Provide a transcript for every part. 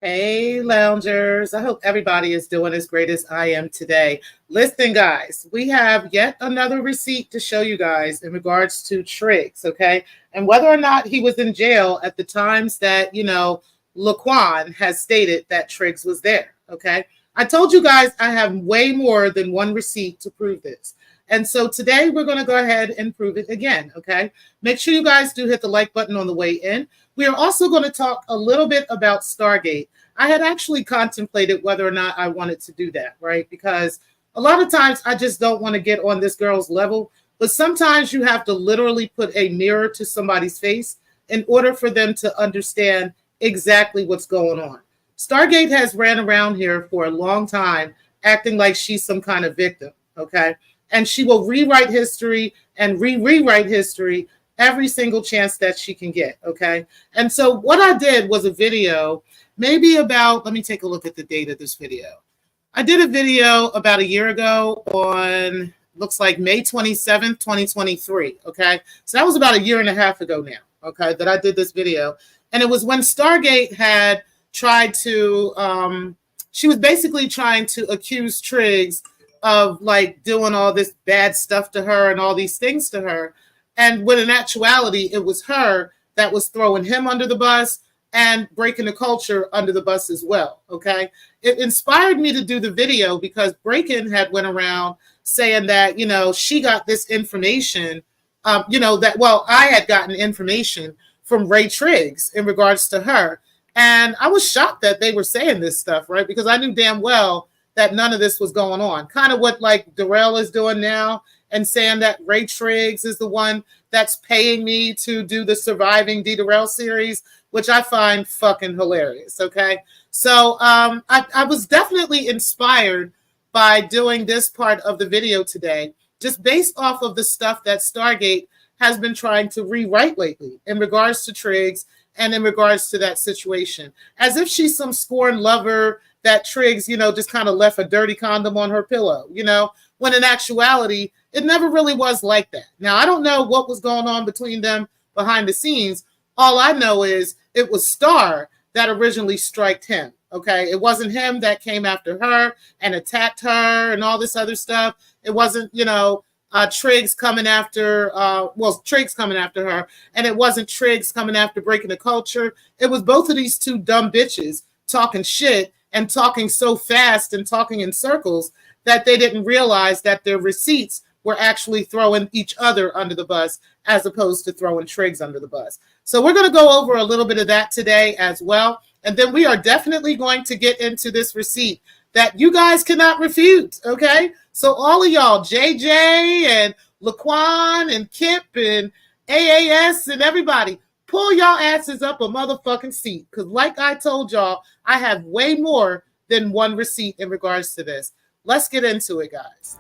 Hey, loungers. I hope everybody is doing as great as I am today. Listen, guys, we have yet another receipt to show you guys in regards to Triggs, okay? And whether or not he was in jail at the times that, Laquan has stated that Triggs was there, okay? I told you guys I have way more than one receipt to prove this. And so today we're going to go ahead and prove it again, okay? Make sure you guys do hit the like button on the way in. We are also going to talk a little bit about Stargate. I had actually contemplated whether or not I wanted to do that, right? Because a lot of times I just don't want to get on this girl's level, but sometimes you have to literally put a mirror to somebody's face in order for them to understand exactly what's going on. Stargate has ran around here for a long time acting like she's some kind of victim, okay? And she will rewrite history and rewrite history every single chance that she can get, okay? And so what I did was a video, maybe about, let me take a look at the date of this video. I did a video about a year ago on, looks like May 27th, 2023, okay? So that was about a year and a half ago now, okay, that I did this video. And it was when Stargate had tried to, she was basically trying to accuse Triggs of like doing all this bad stuff to her and all these things to her. And when in actuality, it was her that was throwing him under the bus and breaking the culture under the bus as well, okay? It inspired me to do the video because Breakin had went around saying that, she got this information, I had gotten information from Ray Triggs in regards to her. And I was shocked that they were saying this stuff, right? Because I knew damn well that none of this was going on. Kind of what like Darrell is doing now and saying that Ray Triggs is the one that's paying me to do the Surviving D. Darrell series, which I find fucking hilarious, okay? So I was definitely inspired by doing this part of the video today, just based off of the stuff that Stargate has been trying to rewrite lately in regards to Triggs and in regards to that situation. As if she's some scorned lover that Triggs, just kind of left a dirty condom on her pillow, when in actuality, it never really was like that. Now, I don't know what was going on between them behind the scenes. All I know is it was Star that originally striked him, okay? It wasn't him that came after her and attacked her and all this other stuff. It wasn't, Triggs coming after, Triggs coming after her, and it wasn't Triggs coming after breaking the culture. It was both of these two dumb bitches talking shit and talking so fast and talking in circles that they didn't realize that their receipts were actually throwing each other under the bus as opposed to throwing Triggs under the bus. So we're going to go over a little bit of that today as well. And then we are definitely going to get into this receipt that you guys cannot refute, okay? So all of y'all, JJ and Laquan and Kip and AAS and everybody, pull y'all asses up a motherfucking seat. Because like I told y'all, I have way more than one receipt in regards to this. Let's get into it, guys.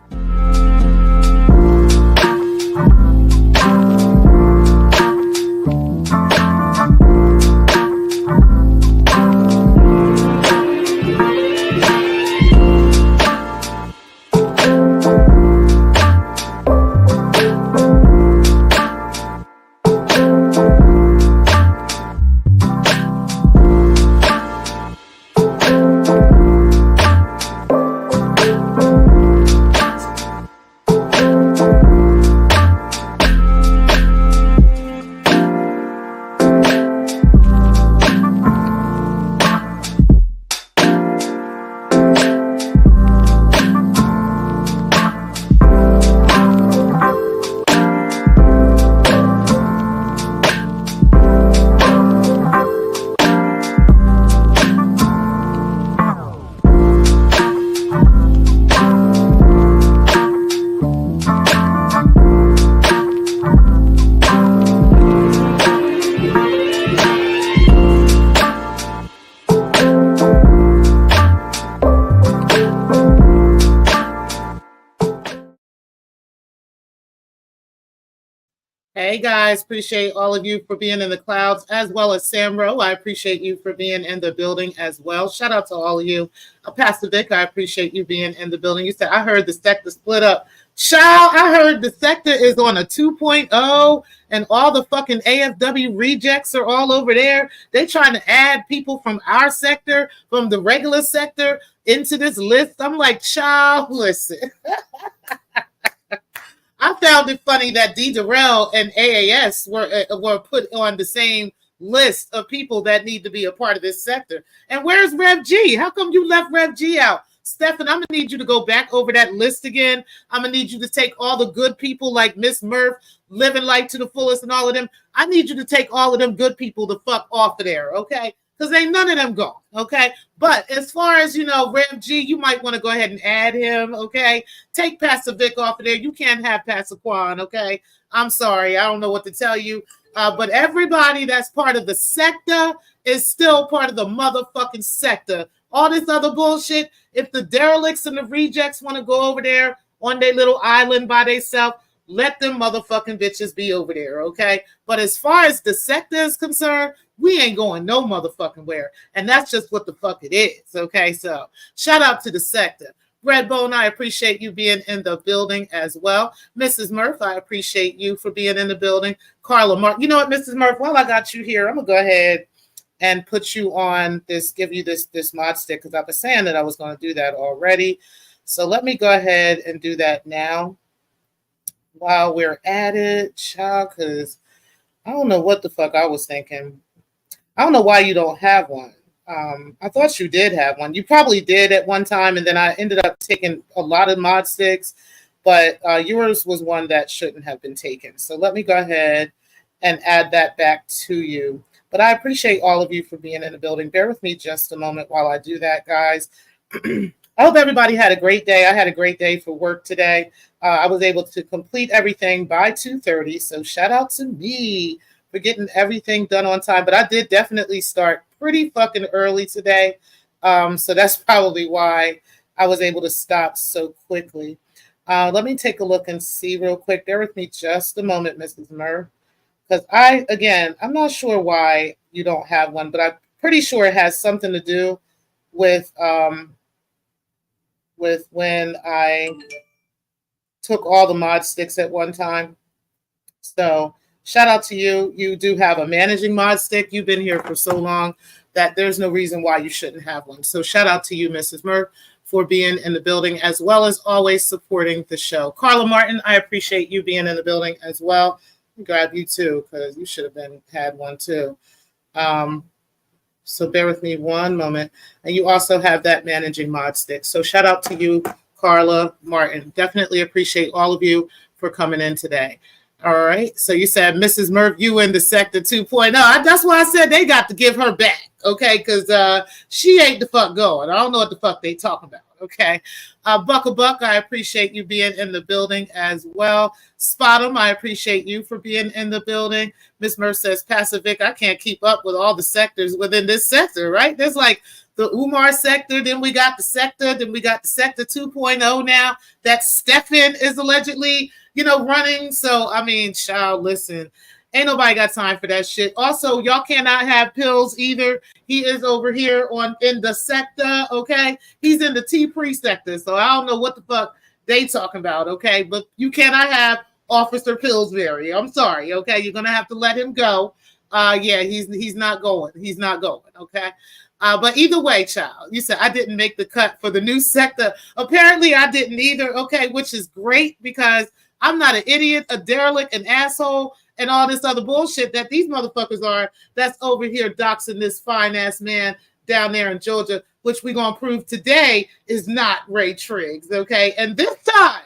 Hey guys, appreciate all of you for being in the clouds, as well as Samro. I appreciate you for being in the building as well. Shout out to all of you. Pastor Vic, I appreciate you being in the building. You said, I heard the SECKTAH split up. Child, I heard the sector is on a 2.0 and all the fucking AFW rejects are all over there. They trying to add people from our sector, from the regular sector into this list. I'm like, child, listen. I found it funny that D. Durrell and AAS were put on the same list of people that need to be a part of this sector. And where's Rev G? How come you left Rev G out? Stefan, I'm going to need you to go back over that list again. I'm going to need you to take all the good people like Miss Murph, Living Life to the Fullest and all of them. I need you to take all of them good people the fuck off of there, okay? Because ain't none of them gone, okay? But as far as, you know, Rev G, you might want to go ahead and add him, okay? Take Pastor Vic off of there. You can't have Pastor Quan, okay? I'm sorry. I don't know what to tell you. But everybody that's part of the sector is still part of the motherfucking sector. All this other bullshit, if the derelicts and the rejects want to go over there on their little island by themselves, let them motherfucking bitches be over there, okay? But as far as the sector is concerned, we ain't going no motherfucking where. And that's just what the fuck it is, okay? So shout out to the sector. Redbone, I appreciate you being in the building as well. Mrs. Murph, I appreciate you for being in the building. Carla Mark, you know what, Mrs. Murph, while I got you here, I'm going to go ahead and put you on this, give you this mod stick, because I was saying that I was going to do that already. So let me go ahead and do that now while we're at it, child, because I don't know what the fuck I was thinking. I don't know why you don't have one. I thought you did have one. You probably did at one time, and then I ended up taking a lot of mod sticks, but yours was one that shouldn't have been taken. So let me go ahead and add that back to you. But I appreciate all of you for being in the building. Bear with me just a moment while I do that, guys. I hope everybody had a great day. I had a great day for work today. I was able to complete everything by 2:30. So shout out to me for getting everything done on time. But I did definitely start pretty fucking early today. So that's probably why I was able to stop so quickly. Let me take a look and see real quick. Bear with me just a moment, Mrs. Murph. Because I'm not sure why you don't have one, but I'm pretty sure it has something to do with when I took all the mod sticks at one time. So shout out to you. You do have a managing mod stick. You've been here for so long that there's no reason why you shouldn't have one. So shout out to you, Mrs. Murph, for being in the building, as well as always supporting the show. Carla Martin, I appreciate you being in the building as well. Grab you too, because you should have had one too. So bear with me one moment. And you also have that managing mod stick. So shout out to you, Carla Martin. Definitely appreciate all of you for coming in today. All right. So you said, Mrs. Murph, you in the sector 2.0. That's why I said they got to give her back. Okay. Because she ain't the fuck going. I don't know what the fuck they talking about. Okay. Buck, I appreciate you being in the building as well. Spotum, I appreciate you for being in the building. Miss Murph says, Pastor Vic, I can't keep up with all the sectors within this sector, right? There's like the Umar sector, then we got the sector, then we got the sector 2.0 now that Stefan is allegedly, running. So, I mean, child, listen. Ain't nobody got time for that shit. Also, y'all cannot have pills either. He is over here in the sector, okay? He's in the T-Pre sector, so I don't know what the fuck they talking about, okay? But you cannot have Officer Pillsbury. I'm sorry, okay? You're going to have to let him go. Yeah, he's not going. He's not going, okay? But either way, child, you said I didn't make the cut for the new sector. Apparently, I didn't either, okay? Which is great because I'm not an idiot, a derelict, an asshole, and all this other bullshit that these motherfuckers are that's over here doxing this fine-ass man down there in Georgia, which we're going to prove today is not Ray Triggs, okay? And this time,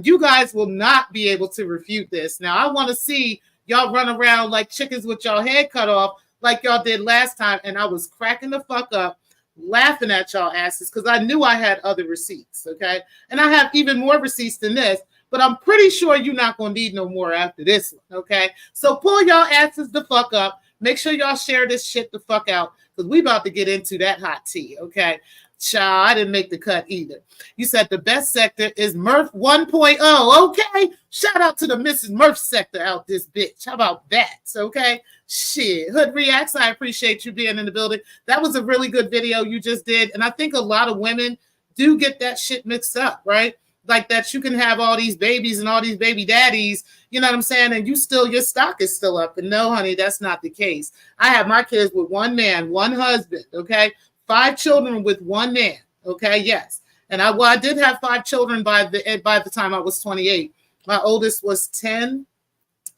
you guys will not be able to refute this. Now, I want to see y'all run around like chickens with y'all head cut off like y'all did last time, and I was cracking the fuck up, laughing at y'all asses because I knew I had other receipts, okay? And I have even more receipts than this, but I'm pretty sure you're not going to need no more after this one, okay? So pull y'all asses the fuck up. Make sure y'all share this shit the fuck out because we about to get into that hot tea, okay? Child, I didn't make the cut either. You said the best sector is Murph 1.0, okay? Shout out to the Mrs. Murph sector out this bitch. How about that, okay? Shit. Hood Reacts, I appreciate you being in the building. That was a really good video you just did, and I think a lot of women do get that shit mixed up, right? like that you can have all these babies and all these baby daddies, you know what I'm saying? And you still, your stock is still up. And no, honey, that's not the case. I have my kids with one man, one husband, okay? 5 children with one man, okay? Yes. And I did have 5 children by the time I was 28. My oldest was 10,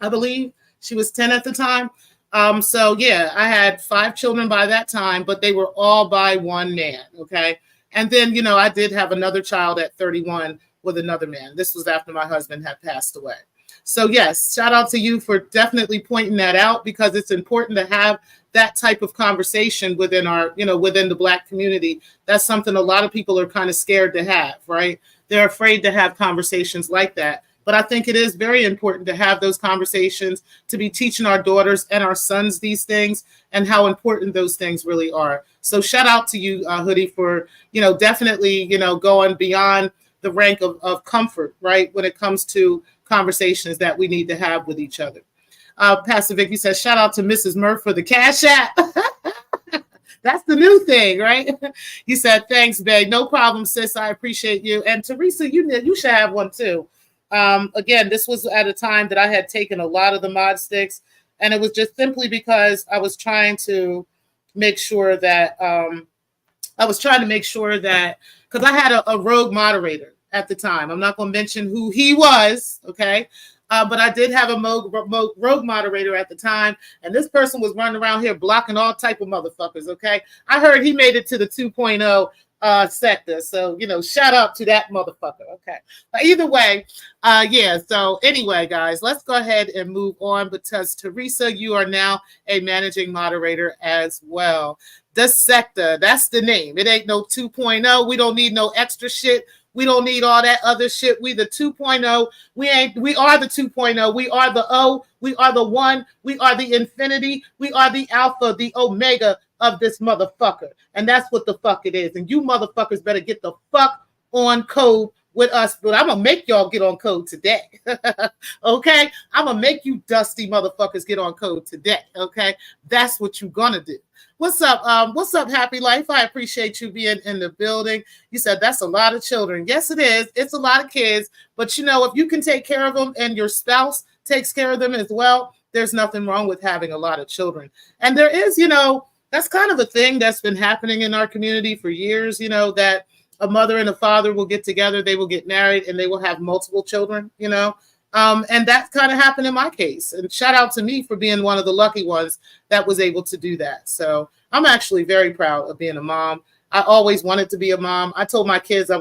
I believe. She was 10 at the time. So yeah, I had 5 children by that time, but they were all by one man, okay? And then, you know, I did have another child at 31 with another man. This was after my husband had passed away. So yes, shout out to you for definitely pointing that out, because it's important to have that type of conversation within our, you know, within the Black community. That's something a lot of people are kind of scared to have, right? They're afraid to have conversations like that. But I think it is very important to have those conversations, to be teaching our daughters and our sons these things and how important those things really are. So shout out to you, Hoodie, for, you know, definitely, you know, going beyond the rank of comfort, right, when it comes to conversations that we need to have with each other. Pastor Vicky says, shout out to Mrs. Murph for the Cash App. That's the new thing, right? You said, thanks, babe. No problem, sis. I appreciate you. And Teresa, you should have one too. Again, this was at a time that I had taken a lot of the mod sticks, and it was just simply because I was trying to make sure that because I had a rogue moderator at the time. I'm not going to mention who he was, okay? But I did have a rogue moderator at the time, and this person was running around here blocking all type of motherfuckers, okay? I heard he made it to the 2.0 SECKTAH, so, you know, shout out to that motherfucker, okay? But either way, yeah, so anyway, guys, let's go ahead and move on, because Teresa, you are now a managing moderator as well. The SECKTAH, that's the name. It ain't no 2.0. We don't need no extra shit. We don't need all that other shit. We the 2.0. We are the 2.0. We are the O. We are the 1. We are the infinity. We are the alpha, the omega of this motherfucker. And that's what the fuck it is. And you motherfuckers better get the fuck on code with us. But I'm going to make y'all get on code today. Okay? I'm going to make you dusty motherfuckers get on code today. Okay? That's what you're going to do. What's up? What's up, Happy Life? I appreciate you being in the building. You said that's a lot of children. Yes, it is. It's a lot of kids. But, you know, if you can take care of them and your spouse takes care of them as well, there's nothing wrong with having a lot of children. And there is, you know, that's kind of a thing that's been happening in our community for years, you know, that a mother and a father will get together, they will get married, and they will have multiple children, you know. And that kind of happened in my case. And shout out to me for being one of the lucky ones that was able to do that. So I'm actually very proud of being a mom. I always wanted to be a mom. I told my kids I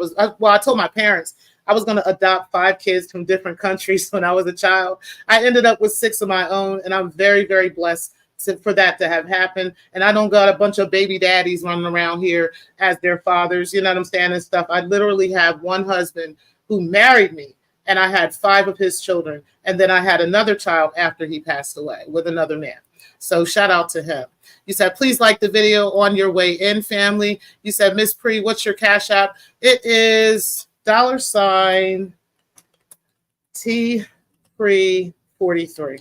told my parents I was going to adopt 5 kids from different countries when I was a child. I ended up with 6 of my own, and I'm very, very blessed for that to have happened. And I don't got a bunch of baby daddies running around here as their fathers, you know what I'm saying, and stuff. I literally have one husband who married me, and I had 5 of his children. And then I had another child after he passed away with another man. So shout out to him. You said, please like the video on your way in, family. You said, Miss Pre, what's your Cash App? It is $T Pre 43.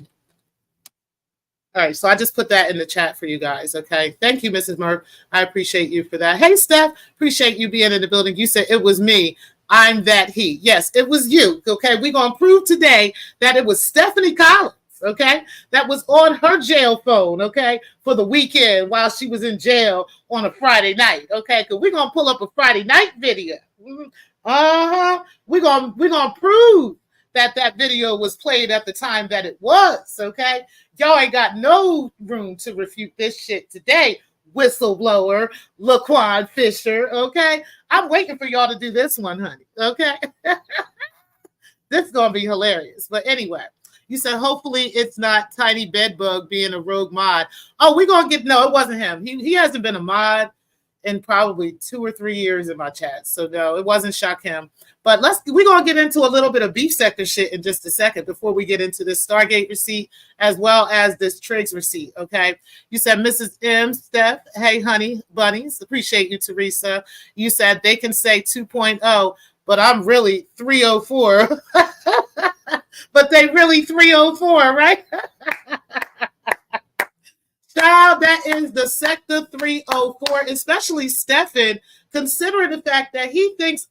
All right, so I just put that in the chat for you guys, okay? Thank you, Mrs. Murph. I appreciate you for that. Hey, Steph, appreciate you being in the building. You said it was me. I'm that he. Yes, it was you, okay? We're going to prove today that it was Stephanie Collins, okay? That was on her jail phone, okay, for the weekend while she was in jail on a Friday night, okay? Because we're going to pull up a Friday night video. We're gonna prove that video was played at the time that it was, okay? Y'all ain't got no room to refute this shit today, whistleblower Laquan Fisher, okay? I'm waiting for y'all to do this one, honey, okay? This is gonna be hilarious. But anyway, you said hopefully it's not Tiny Bedbug being a rogue mod. Oh, we're gonna get, no, it wasn't him. He hasn't been a mod in probably 2 or 3 years in my chat. So no, it wasn't Shock him. But we're gonna get into a little bit of beef sector shit in just a second before we get into this Stargate receipt as well as this Triggs receipt. Okay. You said Mrs. M, Steph, hey honey bunnies. Appreciate you, Teresa. You said they can say 2.0, but I'm really 304. But they really 304, right? Child, that is the SECKTAH 304, especially Stefan, considering the fact that he thinks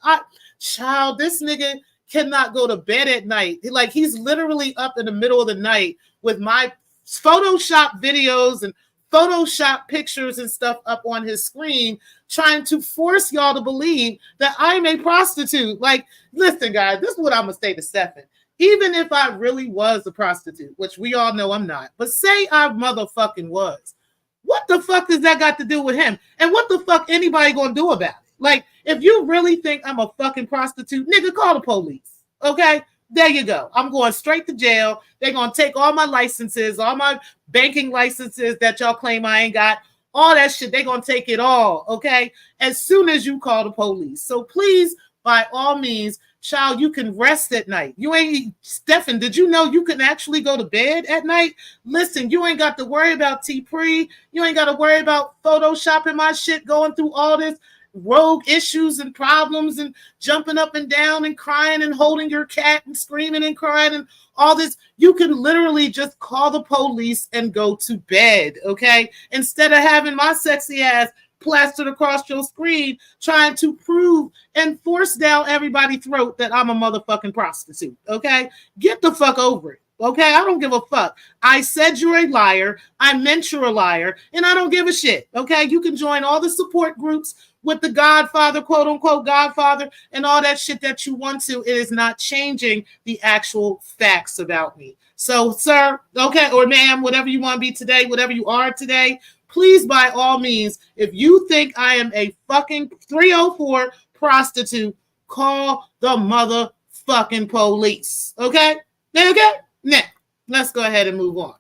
Child, this nigga cannot go to bed at night. Like, he's literally up in the middle of the night with my Photoshop videos and Photoshop pictures and stuff up on his screen, trying to force y'all to believe that I'm a prostitute. Like, listen, guys, this is what I'm going to say to Stephen. Even if I really was a prostitute, which we all know I'm not, but say I motherfucking was, what the fuck does that got to do with him? And what the fuck anybody gonna do about it? Like, if you really think I'm a fucking prostitute, nigga, call the police. Okay? There you go. I'm going straight to jail. They're gonna take all my licenses, all my banking licenses that y'all claim I ain't got, all that shit. They're gonna take it all, okay? As soon as you call the police. So please, by all means, child, you can rest at night. You ain't, Stephen, did you know you can actually go to bed at night? Listen, you ain't got to worry about T-Pre. You ain't got to worry about photoshopping my shit, going through all this rogue issues and problems and jumping up and down and crying and holding your cat and screaming and crying and all this. You can literally just call the police and go to bed, okay? Instead of having my sexy ass plastered across your screen trying to prove and force down everybody's throat that I'm a motherfucking prostitute, okay? Get the fuck over it, okay? I don't give a fuck. I said you're a liar. I meant you're a liar, and I don't give a shit, okay? You can join all the support groups with the Godfather, quote unquote Godfather, and all that shit that you want to. It is not changing the actual facts about me. So, sir, okay, or ma'am, whatever you want to be today, whatever you are today, please, by all means, if you think I am a fucking 304 prostitute, call the motherfucking police. Okay? Okay? Now, let's go ahead and move on.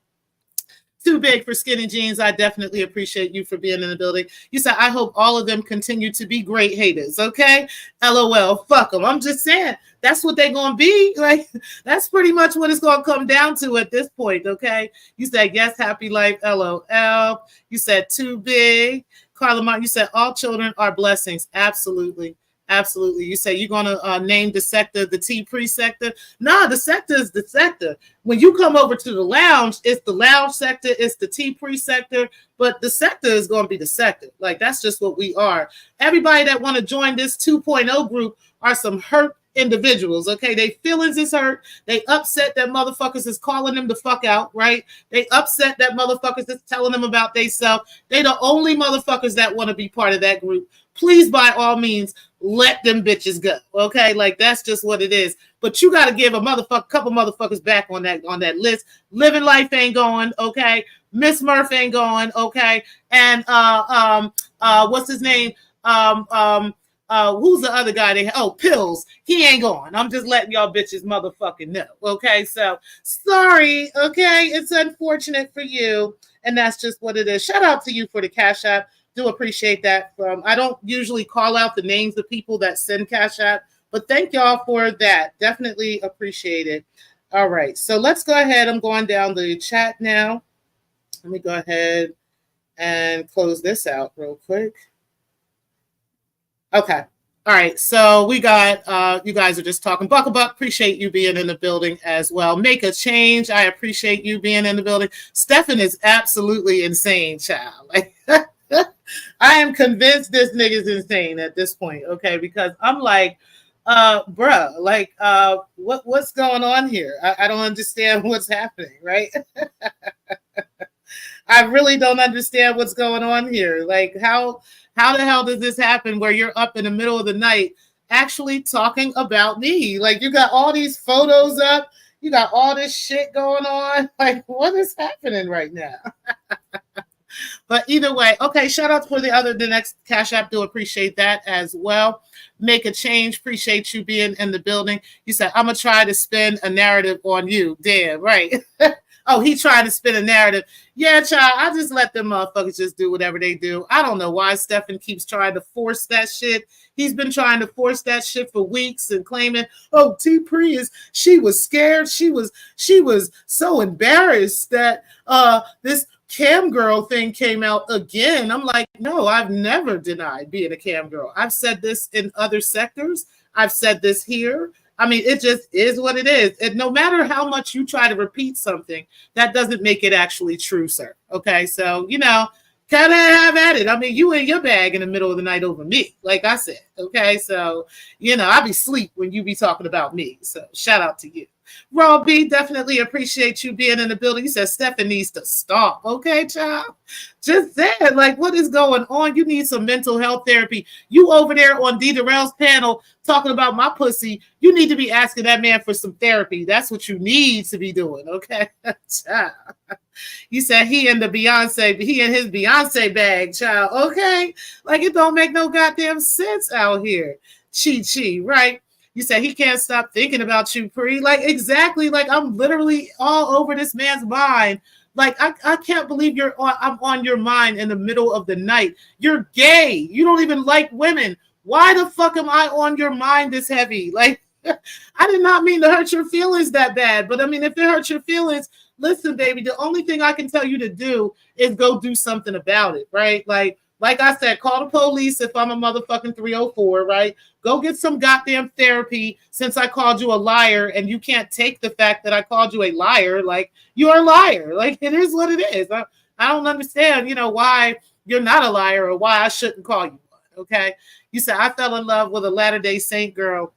Too big for skinny jeans. I definitely appreciate you for being in the building. You said, I hope all of them continue to be great haters. Okay? LOL. Fuck them. I'm just saying, that's what they're going to be. Like, that's pretty much what it's going to come down to at this point. Okay? You said, yes, happy life. LOL. You said, too big. Carla, you said, all children are blessings. Absolutely. Absolutely. You say you're going to name the sector the T-Pre sector. Nah, the sector is the sector. When you come over to the lounge, it's the lounge sector, it's the T-Pre sector, but the sector is going to be the sector. Like, that's just what we are. Everybody that want to join this 2.0 group are some hurt individuals, okay? They feelings is hurt. They upset that motherfuckers is calling them the fuck out, right? They upset that motherfuckers is telling them about theyself. They the only motherfuckers that want to be part of that group. Please, by all means, let them bitches go, okay? Like, that's just what it is. But you got to give a couple motherfuckers back on that list. Living Life ain't going, okay? Miss Murph ain't going, okay? And what's his name? Who's the other guy? Pills. He ain't going. I'm just letting y'all bitches motherfucking know, okay? So sorry, okay? It's unfortunate for you, and that's just what it is. Shout out to you for the Cash App. Do appreciate that. I don't usually call out the names of people that send Cash App, but thank y'all for that. Definitely appreciate it. All right, so let's go ahead. I'm going down the chat now. Let me go ahead and close this out real quick. Okay. All right. So we got, you guys are just talking. Buck, appreciate you being in the building as well. Make a change. I appreciate you being in the building. Stefan is absolutely insane, child. Like, I am convinced this nigga's insane at this point, okay? Because I'm like, bruh, like, what's going on here? I don't understand what's happening, right? I really don't understand what's going on here. Like, how the hell does this happen where you're up in the middle of the night actually talking about me? Like, you got all these photos up. You got all this shit going on. Like, what is happening right now? But either way, okay, shout out for the next Cash App. Do appreciate that as well. Make a change. Appreciate you being in the building. You said, I'm going to try to spin a narrative on you. Damn, right. Oh, he trying to spin a narrative. Yeah, child, I just let them motherfuckers just do whatever they do. I don't know why Stefan keeps trying to force that shit. He's been trying to force that shit for weeks and claiming, oh, T-Pre she was scared. She was so embarrassed that this cam girl thing came out again. I'm like, no, I've never denied being a cam girl. I've said this in other sectors. I've said this here. I mean, it just is what it is. And no matter how much you try to repeat something, that doesn't make it actually true, sir. Okay, so, Kind of have at it. I mean, you in your bag in the middle of the night over me, like I said. Okay, so I be sleep when you be talking about me. So shout out to you. Raw B, definitely appreciate you being in the building. You said Stephen needs to stop. Okay, child. Just said, like, what is going on? You need some mental health therapy. You over there on D. Darrell's panel talking about my pussy. You need to be asking that man for some therapy. That's what you need to be doing. Okay, child. You said he and his Beyonce bag, child. Okay, like it don't make no goddamn sense out here. Chi, right? You said he can't stop thinking about you, Pre. Like, exactly. Like, I'm literally all over this man's mind. Like, I can't believe I'm on your mind in the middle of the night. You're gay. You don't even like women. Why the fuck am I on your mind this heavy? Like, I did not mean to hurt your feelings that bad. But I mean, if it hurts your feelings, listen, baby, the only thing I can tell you to do is go do something about it, right? Like I said, call the police if I'm a motherfucking 304, right? Go get some goddamn therapy since I called you a liar and you can't take the fact that I called you a liar. Like, you're a liar. Like, it is what it is. I don't understand, why you're not a liar or why I shouldn't call you one, okay? You said, I fell in love with a Latter-day Saint girl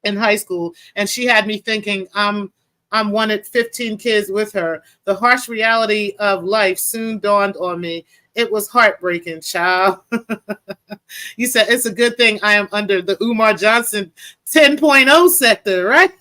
in high school, and she had me thinking I'm wanted 15 kids with her. The harsh reality of life soon dawned on me. It was heartbreaking, child. You said, it's a good thing I am under the Umar Johnson 10.0 sector, right?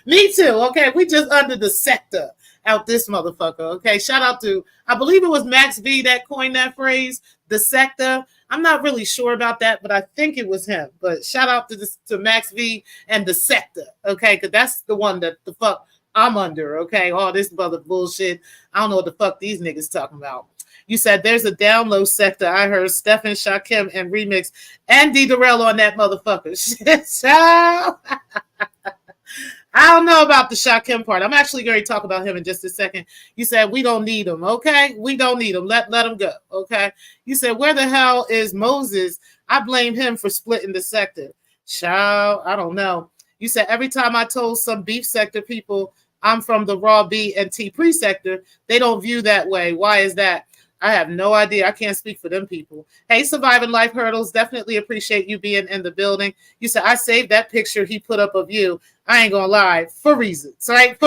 Me too. Okay, we just under the sector out this motherfucker. Okay, shout out to, I believe it was Max V that coined that phrase, the sector. I'm not really sure about that, but I think it was him. But shout out to Max V and the sector. Okay, because that's the one that the fuck I'm under. Okay, all this mother bullshit. I don't know what the fuck these niggas talking about. You said there's a down low sector. I heard Stephen Shakim and Remix and D. Darrell on that motherfucker. Shit, child. I don't know about the Shakim part. I'm actually going to talk about him in just a second. You said we don't need him. Okay, we don't need him. Let him go. Okay. You said where the hell is Moses? I blame him for splitting the sector. Child, I don't know. You said every time I told some beef sector people I'm from the raw B and T pre sector, they don't view that way. Why is that? I have no idea. I can't speak for them people. Hey, Surviving Life Hurdles, definitely appreciate you being in the building. You said, I saved that picture he put up of you. I ain't gonna lie, for reasons, right?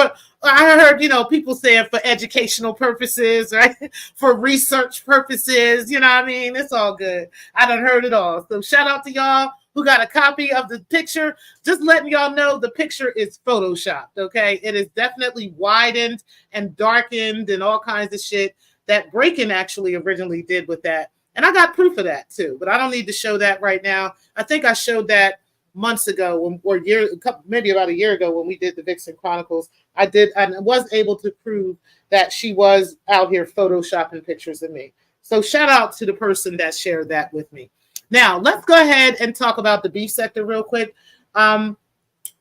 I heard, people saying for educational purposes, right? For research purposes, you know what I mean? It's all good. I done heard it all. So shout out to y'all who got a copy of the picture. Just letting y'all know the picture is photoshopped, okay? It is definitely widened and darkened and all kinds of shit that Breakin' actually originally did with that. And I got proof of that too, but I don't need to show that right now. I think I showed that months ago maybe about a year ago when we did the Vixen Chronicles. I was able to prove that she was out here photoshopping pictures of me. So shout out to the person that shared that with me. Now let's go ahead and talk about the beef sector real quick.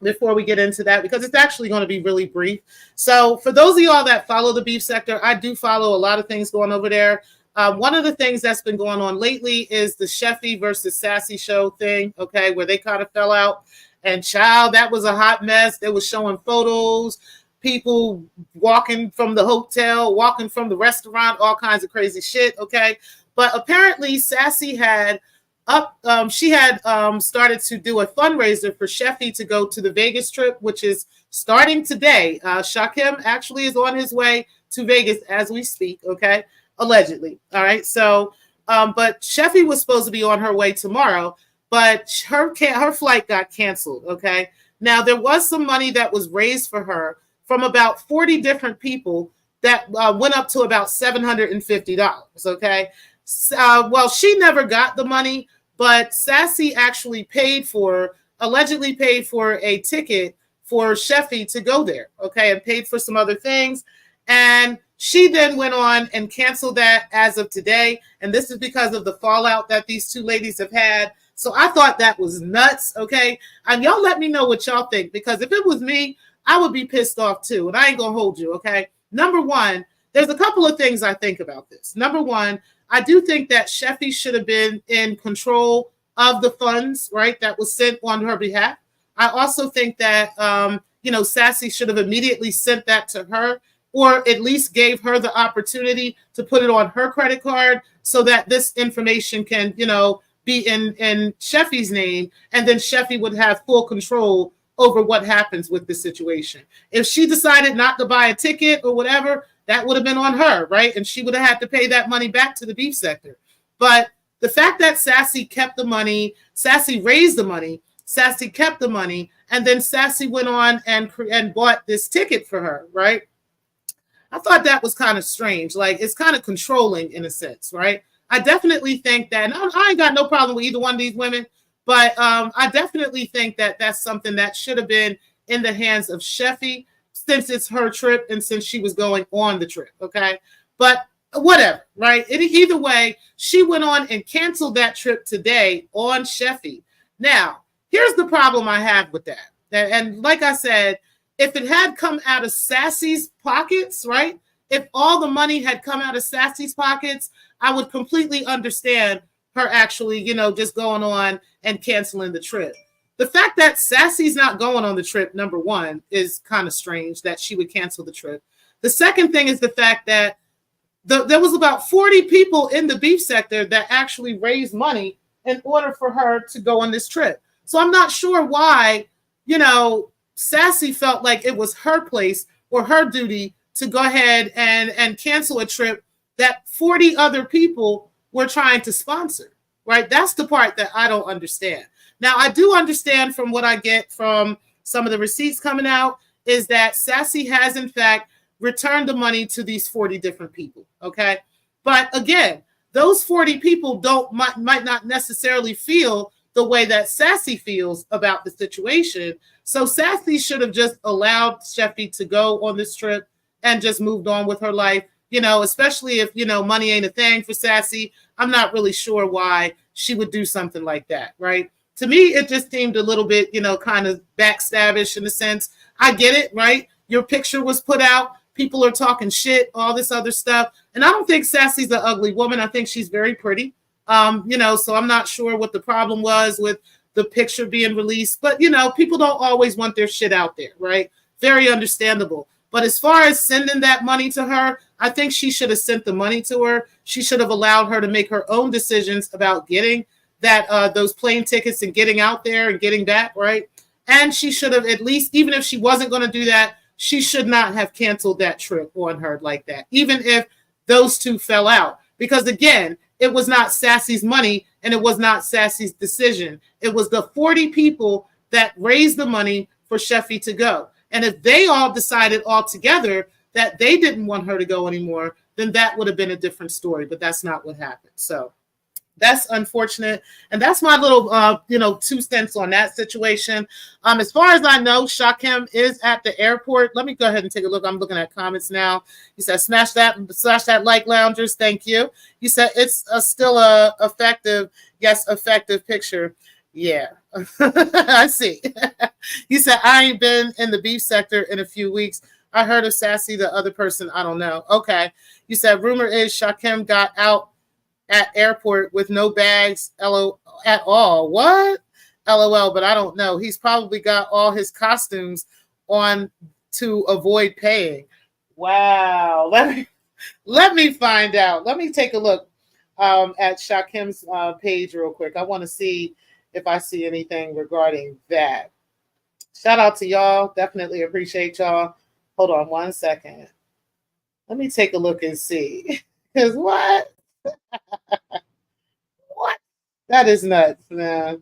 Before we get into that, because it's actually going to be really brief. So for those of y'all that follow the beef sector, I do follow a lot of things going over there. One of the things that's been going on lately is the Sheffy versus Sassy show thing, okay, where they kind of fell out. And child, that was a hot mess. They were showing photos, people walking from the hotel, walking from the restaurant, all kinds of crazy shit, okay? But apparently Sassy had started to do a fundraiser for Sheffy to go to the Vegas trip, which is starting today. Shakim actually is on his way to Vegas as we speak, okay? Allegedly, all right? So, but Sheffy was supposed to be on her way tomorrow, but her flight got canceled, okay? Now, there was some money that was raised for her from about 40 different people that went up to about $750, okay? Well, she never got the money, but Sassy actually allegedly paid for a ticket for Sheffy to go there, okay, and paid for some other things. And she then went on and canceled that as of today. And this is because of the fallout that these two ladies have had. So I thought that was nuts, okay? And y'all let me know what y'all think, because if it was me, I would be pissed off too. And I ain't going to hold you, okay? Number one, there's a couple of things I think about this. Number one, I do think that Sheffy should have been in control of the funds, right, that was sent on her behalf. I also think that, Sassy should have immediately sent that to her or at least gave her the opportunity to put it on her credit card so that this information can, be in Sheffy's name, and then Sheffy would have full control over what happens with the situation. If she decided not to buy a ticket or whatever, that would have been on her, right? And she would have had to pay that money back to the beef sector. But the fact that Sassy kept the money, Sassy raised the money, Sassy kept the money, and then Sassy went on and bought this ticket for her, right? I thought that was kind of strange. Like, it's kind of controlling in a sense, right? I definitely think that, and I ain't got no problem with either one of these women, but I definitely think that that's something that should have been in the hands of Sheffy, since it's her trip and since she was going on the trip, okay? But whatever, right? Either way, she went on and canceled that trip today on Sheffy. Now, here's the problem I have with that. And like I said, if it had come out of Sassy's pockets, right? If all the money had come out of Sassy's pockets, I would completely understand her actually, just going on and canceling the trip. The fact that Sassy's not going on the trip, number one, is kind of strange that she would cancel the trip. The second thing is the fact that there was about 40 people in the beef sector that actually raised money in order for her to go on this trip. So I'm not sure why, Sassy felt like it was her place or her duty to go ahead and cancel a trip that 40 other people were trying to sponsor, right? That's the part that I don't understand. Now, I do understand from what I get from some of the receipts coming out is that Sassy has, in fact, returned the money to these 40 different people, okay? But again, those 40 people might not necessarily feel the way that Sassy feels about the situation. So Sassy should have just allowed Sheffy to go on this trip and just moved on with her life, especially if, money ain't a thing for Sassy. I'm not really sure why she would do something like that, right? To me, it just seemed a little bit, kind of backstabbish in a sense. I get it, right? Your picture was put out. People are talking shit, all this other stuff. And I don't think Sassy's an ugly woman. I think she's very pretty. So I'm not sure what the problem was with the picture being released. But, people don't always want their shit out there, right? Very understandable. But as far as sending that money to her, I think she should have sent the money to her. She should have allowed her to make her own decisions about getting that those plane tickets and getting out there and getting back, right? And she should have at least, even if she wasn't going to do that, she should not have canceled that trip on her like that, even if those two fell out. Because again, it was not Sassy's money and it was not Sassy's decision. It was the 40 people that raised the money for Sheffy to go. And if they all decided all together that they didn't want her to go anymore, then that would have been a different story. But that's not what happened. So that's unfortunate. And that's my little, 2 cents on that situation. As far as I know, Shakim is at the airport. Let me go ahead and take a look. I'm looking at comments now. He said, smash that like, loungers. Thank you. He said, it's still a effective, yes, effective picture. Yeah, I see. He said, I ain't been in the beef sector in a few weeks. I heard of Sassy, the other person. I don't know. Okay. You said, rumor is Shakim got out at airport with no bags at all. What? LOL, but I don't know. He's probably got all his costumes on to avoid paying. Wow. Let me find out. Let me take a look at Shakim's page real quick. I want to see if I see anything regarding that. Shout out to y'all. Definitely appreciate y'all. Hold on 1 second. Let me take a look and see. Because what? What? That is nuts, man.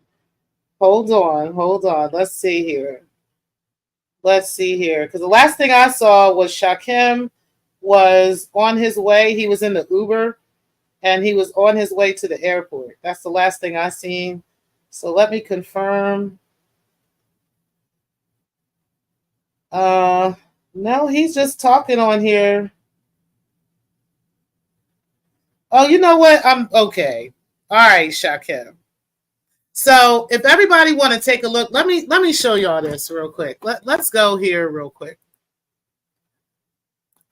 Hold on. Let's see here. Because the last thing I saw was Shakim was on his way. He was in the Uber and he was on his way to the airport. That's the last thing I seen. So let me confirm. No, he's just talking on here. Oh, you know what? I'm okay. All right, Shakim. So if everybody want to take a look, let me show y'all this real quick. Let's go here real quick.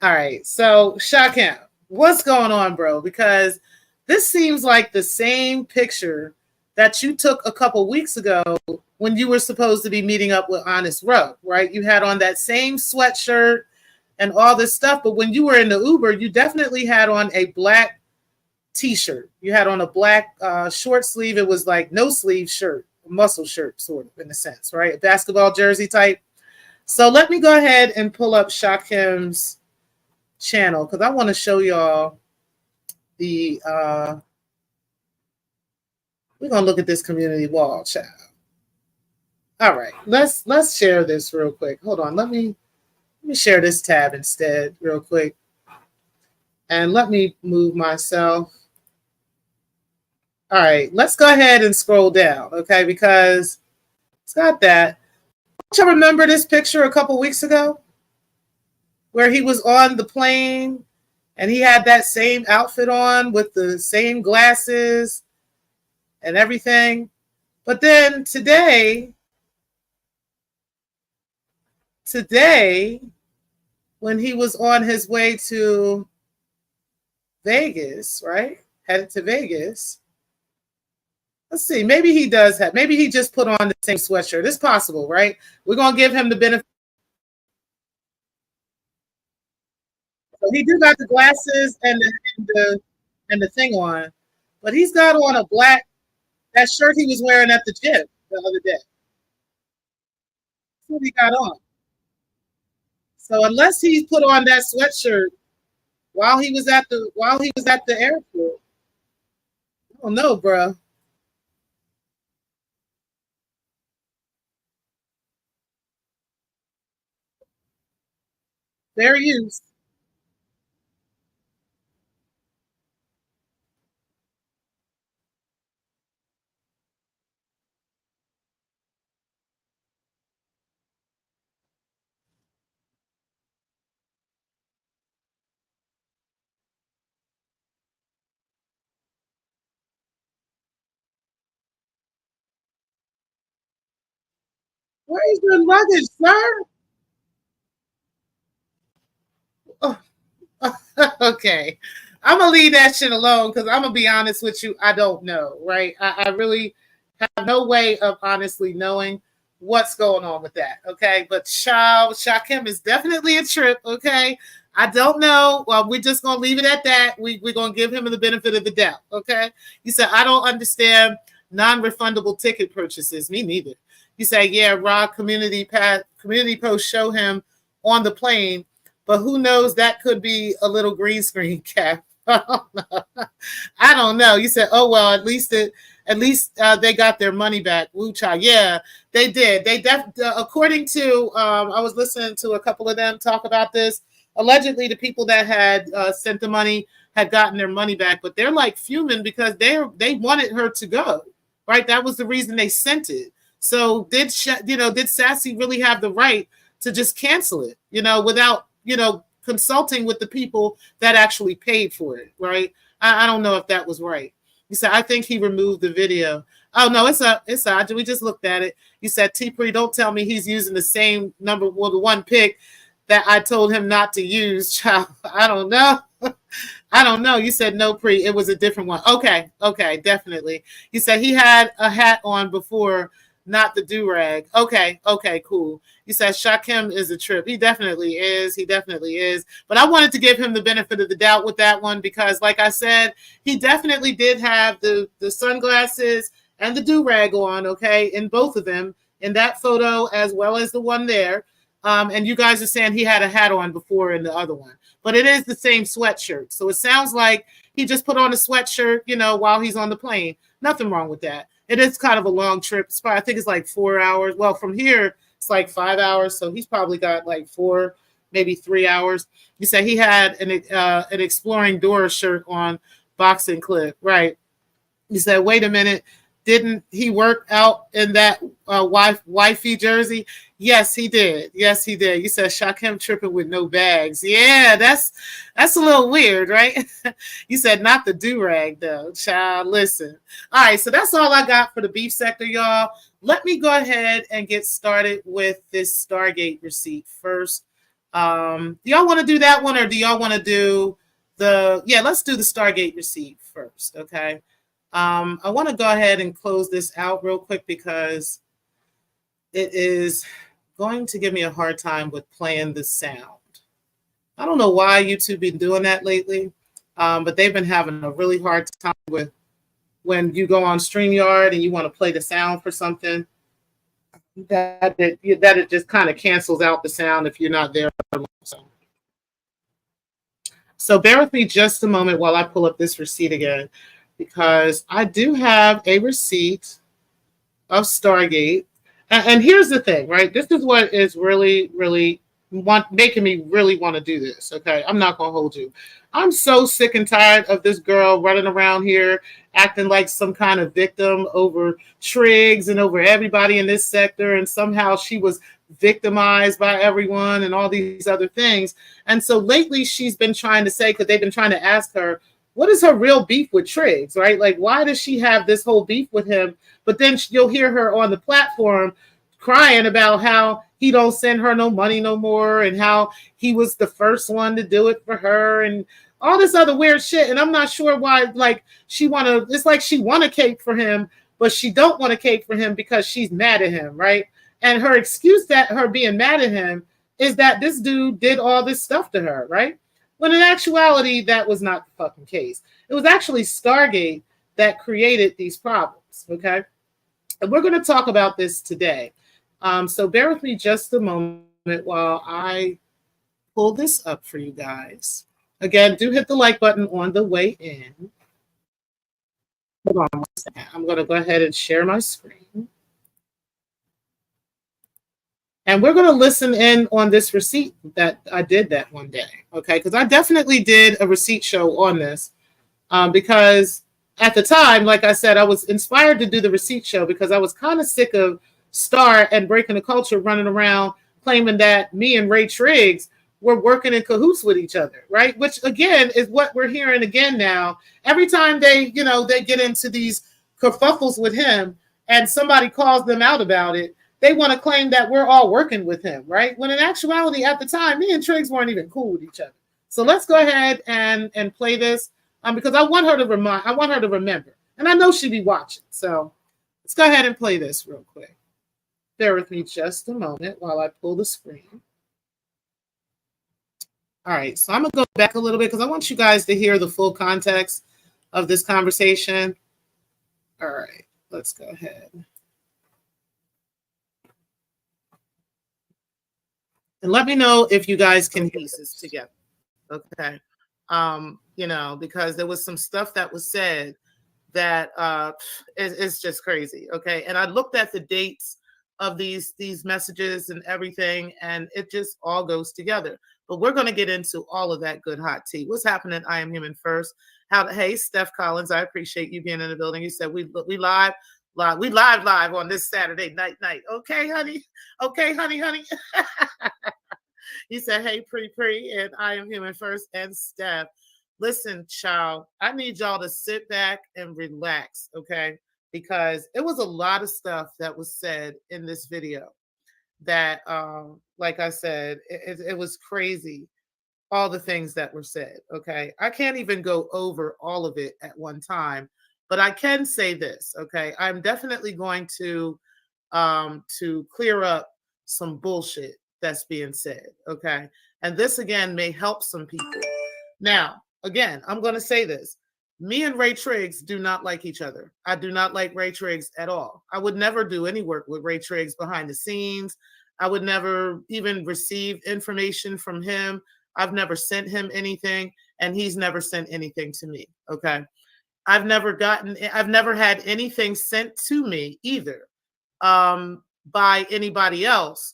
All right. So Shakim, what's going on, bro? Because this seems like the same picture that you took a couple weeks ago when you were supposed to be meeting up with Honest Row, right? You had on that same sweatshirt, and all this stuff. But when you were in the Uber, you definitely had on a black t-shirt. You had on a black short sleeve. It was like no sleeve shirt, a muscle shirt, sort of, in a sense, right? A basketball jersey type. So let me go ahead and pull up Shakim's channel because I want to show y'all the we're gonna look at this community wall, child. All right, let's share this real quick. Hold on, let me share this tab instead real quick. And let me move myself. All right, let's go ahead and scroll down, okay? Because it's got that. Don't you remember this picture a couple weeks ago where he was on the plane and he had that same outfit on with the same glasses and everything? But then today, when he was on his way to Vegas, right? Headed to Vegas. Let's see. Maybe he does have, maybe he just put on the same sweatshirt. It's possible, right? We're going to give him the benefit. So he do got the glasses and the thing on, but he's got on a black, that shirt he was wearing at the gym the other day. That's what he got on. So unless he put on that sweatshirt while he was at the airport, I don't know, bro. Fair use. Where is your luggage, sir? Oh, okay. I'm gonna leave that shit alone because I'm gonna be honest with you. I don't know, right? I really have no way of honestly knowing what's going on with that. Okay, but Shakim is definitely a trip. Okay, I don't know. Well, we're just gonna leave it at that. We're gonna give him the benefit of the doubt. Okay, you said I don't understand non-refundable ticket purchases. Me neither. You say, yeah, Rock community post show him on the plane, but who knows? That could be a little green screen cap. I don't know. You said, oh well, at least they got their money back. Woo cha, yeah, they did. According to I was listening to a couple of them talk about this. Allegedly, the people that had sent the money had gotten their money back, but they're like fuming because they wanted her to go. Right, that was the reason they sent it. So did Sassy really have the right to just cancel it? Without consulting with the people that actually paid for it, right? I don't know if that was right. You said, I think he removed the video. Oh, no, it's odd. We just looked at it. You said, T-Pre, don't tell me he's using the same number, well, the one pick that I told him not to use. Child, I don't know. I don't know. You said no, Pre. It was a different one. Okay, definitely. You said he had a hat on before, not the do-rag. Okay, cool. You said Shakim is a trip. He definitely is. But I wanted to give him the benefit of the doubt with that one because, like I said, he definitely did have the sunglasses and the do-rag on, okay, in both of them, in that photo as well as the one there. And you guys are saying he had a hat on before in the other one. But it is the same sweatshirt. So it sounds like he just put on a sweatshirt, while he's on the plane. Nothing wrong with that. It is kind of a long trip. I think it's like 4 hours. Well, from here, it's like 5 hours. So he's probably got like 4, maybe 3 hours. You said he had an Exploring Dora shirt on, boxing clip. Right. You said, wait a minute. Didn't he work out in that wifey jersey? Yes, he did. You said Shakim tripping with no bags. Yeah, that's a little weird, right? You said not the do-rag though. Child, listen. All right, so that's all I got for the beef sector, y'all. Let me go ahead and get started with this Stargate receipt first. Do y'all want to do that one or do y'all want to do let's do the Stargate receipt first, okay? I want to go ahead and close this out real quick because it is going to give me a hard time with playing the sound. I don't know why YouTube been doing that lately, but they've been having a really hard time with when you go on StreamYard and you want to play the sound for something, that it just kind of cancels out the sound if you're not there. So bear with me just a moment while I pull up this receipt again, because I do have a receipt of Stargate. And here's the thing, right? This is what is really, really making me really want to do this. Okay, I'm not gonna hold you. I'm so sick and tired of this girl running around here acting like some kind of victim over Triggs and over everybody in this sector, and somehow she was victimized by everyone and all these other things. And so lately she's been trying to say, because they've been trying to ask her, what is her real beef with Triggs, right? Like, why does she have this whole beef with him? But then you'll hear her on the platform crying about how he don't send her no money no more, and how he was the first one to do it for her, and all this other weird shit. And I'm not sure why, like, it's like she want a cake for him, but she don't want a cake for him because she's mad at him, right? And her excuse that her being mad at him is that this dude did all this stuff to her, right? When in actuality, that was not the fucking case. It was actually Stargate that created these problems, okay? And we're going to talk about this today. So bear with me just a moment while I pull this up for you guys. Again, do hit the like button on the way in. Hold on one second. I'm going to go ahead and share my screen. And we're going to listen in on this receipt that I did that one day, okay? Because I definitely did a receipt show on this because at the time, like I said, I was inspired to do the receipt show because I was kind of sick of Star and Breaking the Culture running around claiming that me and Ray Triggs were working in cahoots with each other, right? Which, again, is what we're hearing again now. Every time they get into these kerfuffles with him and somebody calls them out about it, they want to claim that we're all working with him, right? When in actuality, at the time, me and Triggs weren't even cool with each other. So let's go ahead and play this because I want her to remember. And I know she'd be watching. So let's go ahead and play this real quick. Bear with me just a moment while I pull the screen. All right, so I'm going to go back a little bit because I want you guys to hear the full context of this conversation. All right, let's go ahead. And let me know if you guys can piece this together, okay? Because there was some stuff that was said that it's just crazy, okay? And I looked at the dates of these messages and everything, and it just all goes together. But we're going to get into all of that good hot tea. What's happening? I am human first. Hey, Steph Collins, I appreciate you being in the building. You said we live on this Saturday night. Okay, honey. Okay, honey. He said, hey, pre, and I am human first, and Steph. Listen, child, I need y'all to sit back and relax, okay? Because it was a lot of stuff that was said in this video that, like I said, it was crazy, all the things that were said, okay? I can't even go over all of it at one time, but I can say this, okay? I'm definitely going to clear up some bullshit that's being said, okay? And this, again, may help some people. Now, again, I'm going to say this. Me and Ray Triggs do not like each other. I do not like Ray Triggs at all. I would never do any work with Ray Triggs behind the scenes. I would never even receive information from him. I've never sent him anything, and he's never sent anything to me, okay? I've never had anything sent to me either by anybody else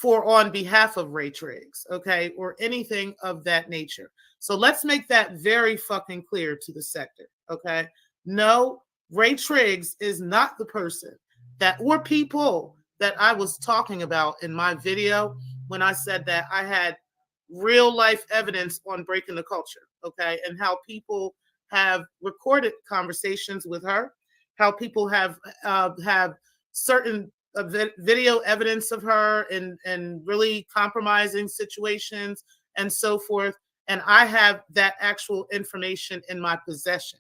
on behalf of Ray Triggs, okay, or anything of that nature. So let's make that very fucking clear to the sector, okay? No, Ray Triggs is not the person or people that I was talking about in my video when I said that I had real life evidence on Breaking the Culture, okay, and how people have recorded conversations with her, how people have certain video evidence of her in really compromising situations and so forth. And I have that actual information in my possession.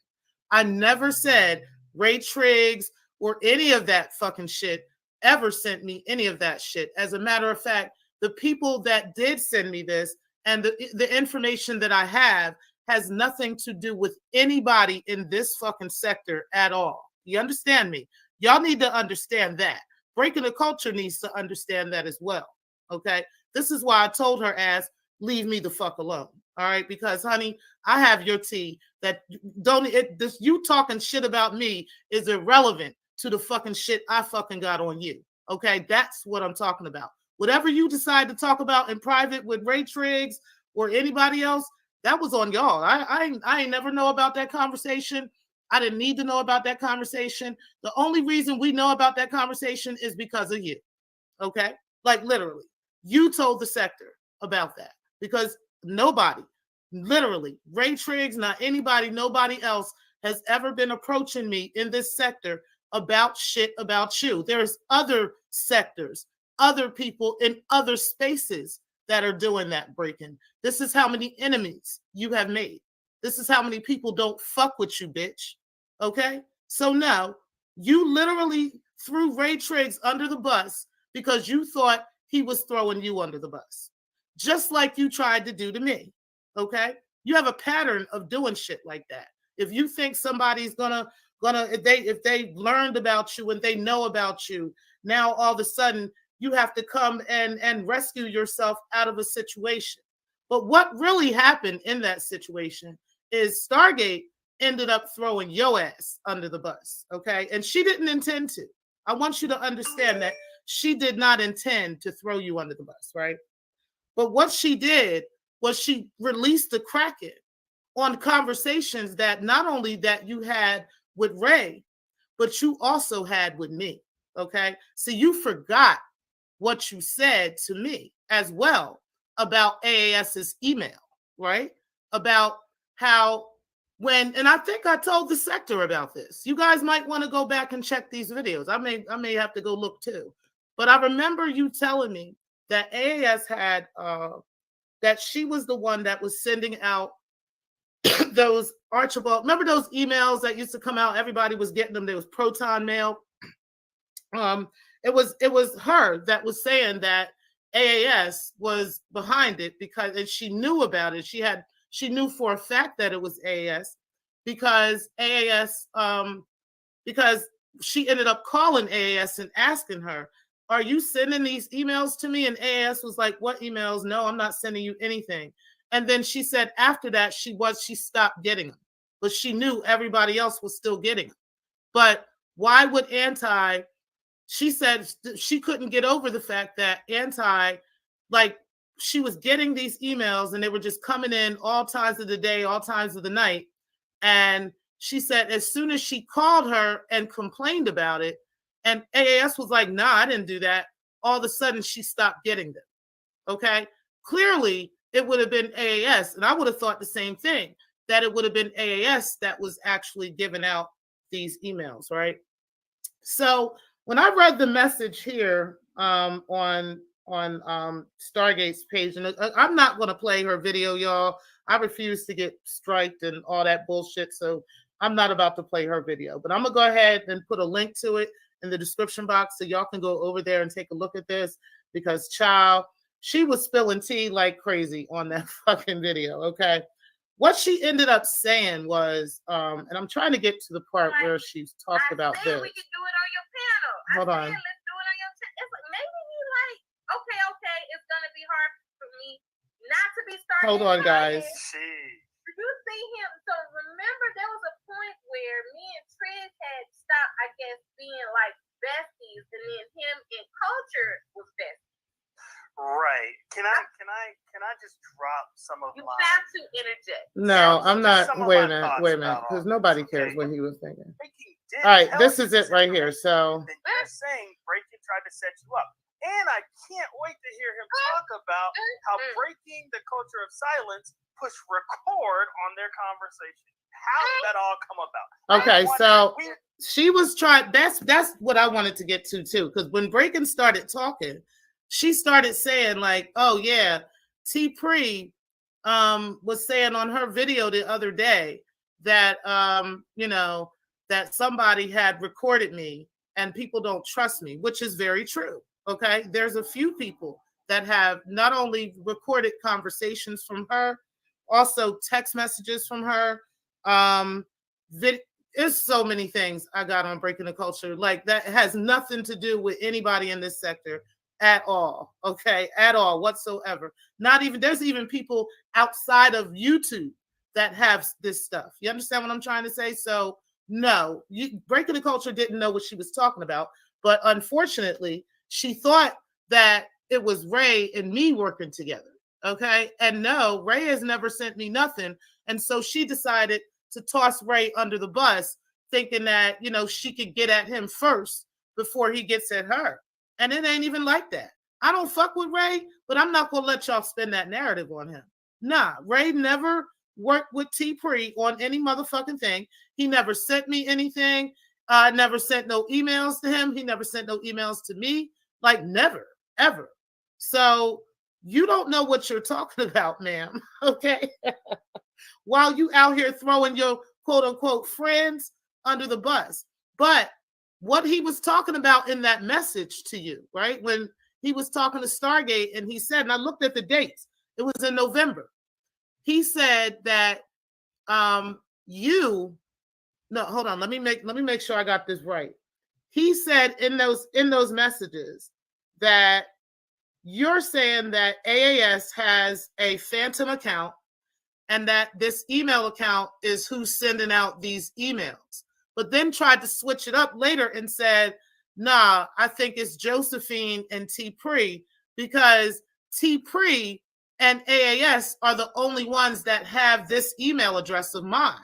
I never said Ray Triggs or any of that fucking shit ever sent me any of that shit. As a matter of fact, the people that did send me this And the information that I have has nothing to do with anybody in this fucking sector at all. You understand me? Y'all need to understand that. Breaking the Culture needs to understand that as well. Okay? This is why I told her ass, leave me the fuck alone. All right? Because, honey, I have your tea. That you talking shit about me is irrelevant to the fucking shit I fucking got on you. Okay? That's what I'm talking about. Whatever you decide to talk about in private with Ray Triggs or anybody else, that was on y'all. I ain't never know about that conversation. I didn't need to know about that conversation. The only reason we know about that conversation is because of you. Okay? Like literally. You told the sector about that because nobody, literally, Ray Triggs, not anybody, nobody else has ever been approaching me in this sector about shit about you. There's other sectors, other people in other spaces that are doing that breaking. This is how many enemies you have made. This is how many people don't fuck with you, bitch. Okay? So no, you literally threw Ray Triggs under the bus because you thought he was throwing you under the bus. Just like you tried to do to me. Okay? You have a pattern of doing shit like that. If you think somebody's gonna if they learned about you and they know about you, now all of a sudden you have to come and rescue yourself out of a situation. But what really happened in that situation is Stargate ended up throwing your ass under the bus, okay? And she didn't intend to. I want you to understand that she did not intend to throw you under the bus, right? But what she did was she released the Kraken on conversations that not only that you had with Ray, but you also had with me, okay? So you forgot what you said to me as well about AAS's email, right? About how and I think I told the sector about this. You guys might want to go back and check these videos. I may have to go look too. But I remember you telling me that AAS had that she was the one that was sending out those Archibald. Remember those emails that used to come out? Everybody was getting them. There was Proton Mail. It was her that was saying that AAS was behind it and she knew about it. She knew for a fact that it was AAS because because she ended up calling AAS and asking her, "Are you sending these emails to me?" And AAS was like, "What emails? No, I'm not sending you anything." And then she said after that she stopped getting them, but she knew everybody else was still getting them. But why would she said she couldn't get over the fact that she was getting these emails and they were just coming in all times of the day, all times of the night. And she said as soon as she called her and complained about it, and AAS was like, "Nah, I didn't do that," all of a sudden she stopped getting them. Okay? Clearly, it would have been AAS, and I would have thought the same thing, that it would have been AAS that was actually giving out these emails, right? So when I read the message here on Stargate's page, and I'm not going to play her video, y'all. I refuse to get striked and all that bullshit, so I'm not about to play her video. But I'm going to go ahead and put a link to it in the description box so y'all can go over there and take a look at this, because child, she was spilling tea like crazy on that fucking video, okay? What she ended up saying was, and I'm trying to get to the part where she's talked about this. We can do it on your panel. Hold on. Let's do it on your channel. Maybe you like, okay, it's gonna be hard for me not to be starting. Hold on, guys. You see him. So remember, there was a point where me and Triggs had stopped, I guess, being like besties, and then him and Culture was besties. Right. Can I just drop some of you my... You have to interject. No, I'm not. Wait a minute, because nobody cares what he was thinking. All right, this is it right here. So you're saying Breaking tried to set you up. And I can't wait to hear him talk about how Breaking the Culture of Silence pushed record on their conversation. How did that all come about? Okay, so she was trying. That's what I wanted to get to too, because when Breaking started talking, she started saying like, "Oh yeah, T Pre was saying on her video the other day that that somebody had recorded me and people don't trust me," which is very true. Okay, there's a few people that have not only recorded conversations from her, also text messages from her. There's so many things I got on Breaking the Culture. Like, that has nothing to do with anybody in this sector at all. Okay, at all whatsoever. Not even, there's even people outside of YouTube that have this stuff. You understand what I'm trying to say? So no, Breaking the Culture didn't know what she was talking about, but unfortunately, she thought that it was Ray and me working together. Okay, and no, Ray has never sent me nothing, and so she decided to toss Ray under the bus, thinking that, you know, she could get at him first before he gets at her. And it ain't even like that. I don't fuck with Ray, but I'm not gonna let y'all spin that narrative on him. Nah, Ray never worked with T Pre on any motherfucking thing. He never sent me anything. I never sent no emails to him. He never sent no emails to me. Like, never, ever. So you don't know what you're talking about, ma'am. Okay. While you out here throwing your quote unquote friends under the bus. But what he was talking about in that message to you, right? When he was talking to Stargate and he said, and I looked at the dates, it was in November. He said that no, hold on, let me make sure I got this right. He said in those messages that you're saying that AAS has a phantom account and that this email account is who's sending out these emails, but then tried to switch it up later and said, nah, I think it's Josephine and T Pre, because T Pre and AAS are the only ones that have this email address of mine.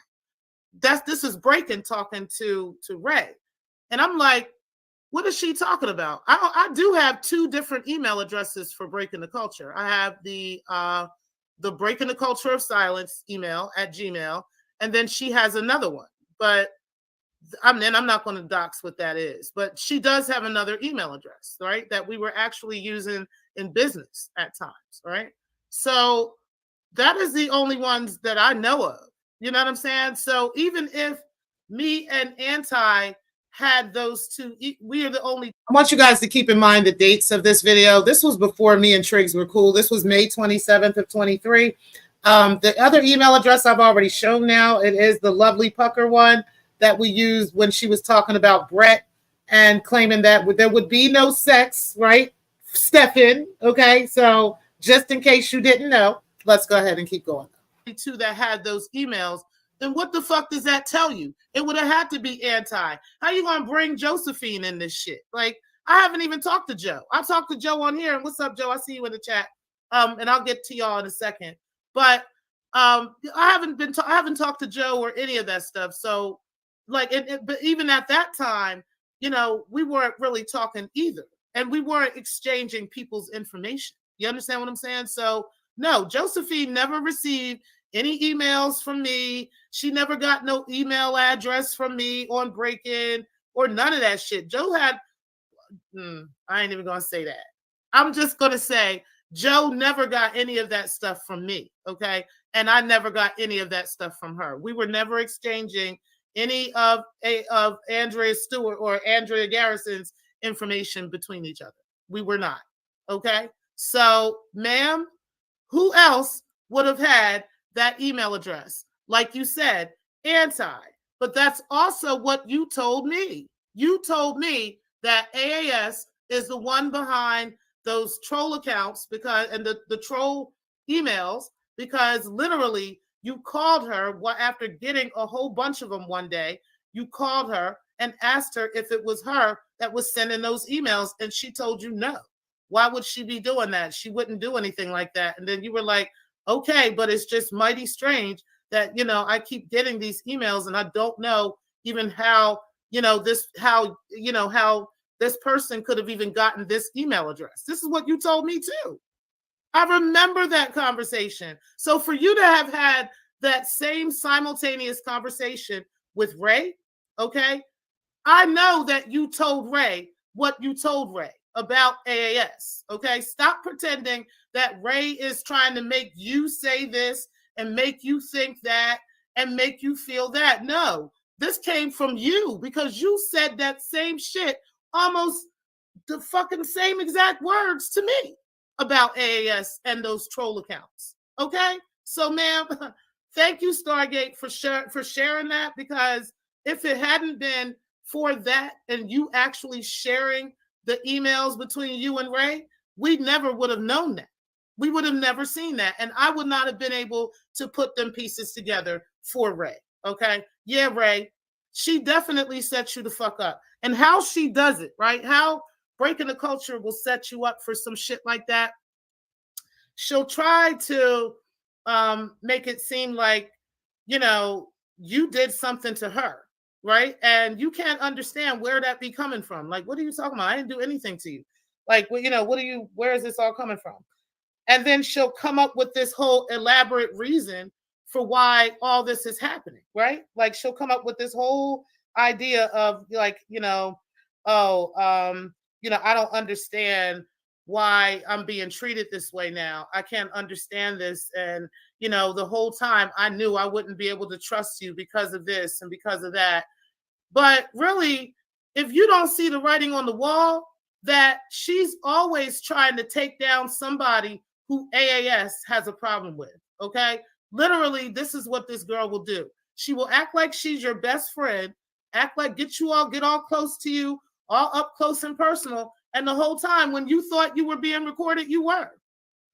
This is Breaking talking to Ray. And I'm like, what is she talking about? I do have two different email addresses for Breaking the Culture. I have the Breaking the Culture of Silence email at Gmail, and then she has another one. But I'm not going to dox what that is. But she does have another email address, right? That we were actually using in business at times, right? So that is the only ones that I know of. You know what I'm saying? So even if me and Anti had those two, we are the only. I want you guys to keep in mind the dates of this video. This was before me and Triggs were cool. This was May 27th of 23. The other email address I've already shown now. It is the Lovely Pucker one that we used when she was talking about Brett and claiming that there would be no sex, right? Stefan, okay? So just in case you didn't know, let's go ahead and keep going. Two that had those emails, then what the fuck does that tell you? It would have had to be Anti. How you gonna bring Josephine in this shit? Like, I haven't even talked to Joe. I talked to Joe on here, and what's up, Joe? I see you in the chat. And I'll get to y'all in a second. But I haven't talked to Joe or any of that stuff. So, like, but even at that time, you know, we weren't really talking either, and we weren't exchanging people's information. You understand what I'm saying? So, no, Josephine never received any emails from me. She never got no email address from me on Breaking or none of that shit. Joe had, I ain't even gonna say that. I'm just gonna say Joe never got any of that stuff from me, okay? And I never got any of that stuff from her. We were never exchanging any of Andrea Stewart or Andrea Garrison's information between each other. We were not, okay? So, ma'am, who else would have had that email address? Like you said, Anti. But that's also what you told me. You told me that AAS is the one behind those troll accounts and the troll emails, because literally you called her after getting a whole bunch of them one day. You called her and asked her if it was her that was sending those emails, and she told you no. Why would she be doing that? She wouldn't do anything like that. And then you were like, okay, but it's just mighty strange that, you know, I keep getting these emails and I don't know even how this person could have even gotten this email address. This is what you told me too. I remember that conversation. So for you to have had that same simultaneous conversation with Ray, okay, I know that you told Ray what you told Ray about AAS, okay? Stop pretending that Ray is trying to make you say this and make you think that and make you feel that. No, this came from you, because you said that same shit, almost the fucking same exact words to me. about AAS and those troll accounts. Okay? So, ma'am, thank you, Stargate, for sharing that, because if it hadn't been for that and you actually sharing the emails between you and Ray, we never would have known that. We would have never seen that. And I would not have been able to put them pieces together for Ray. Okay? Yeah, Ray, she definitely set you the fuck up. And how she does it, right? How breaking the culture will set you up for some shit like that. She'll try to make it seem like, you know, you did something to her, right? And you can't understand where that be coming from. Like, what are you talking about? I didn't do anything to you. Like, well, you know, where is this all coming from? And then she'll come up with this whole elaborate reason for why all this is happening, right? Like, she'll come up with this whole idea of like, you know, oh, you know, I don't understand why I'm being treated this way now. I can't understand this. And, you know, the whole time I knew I wouldn't be able to trust you because of this and because of that. But really, if you don't see the writing on the wall, that she's always trying to take down somebody who AAS has a problem with, okay? Literally, this is what this girl will do. She will act like she's your best friend, act like get all close to you, all up close and personal, and the whole time when you thought you were being recorded, you were.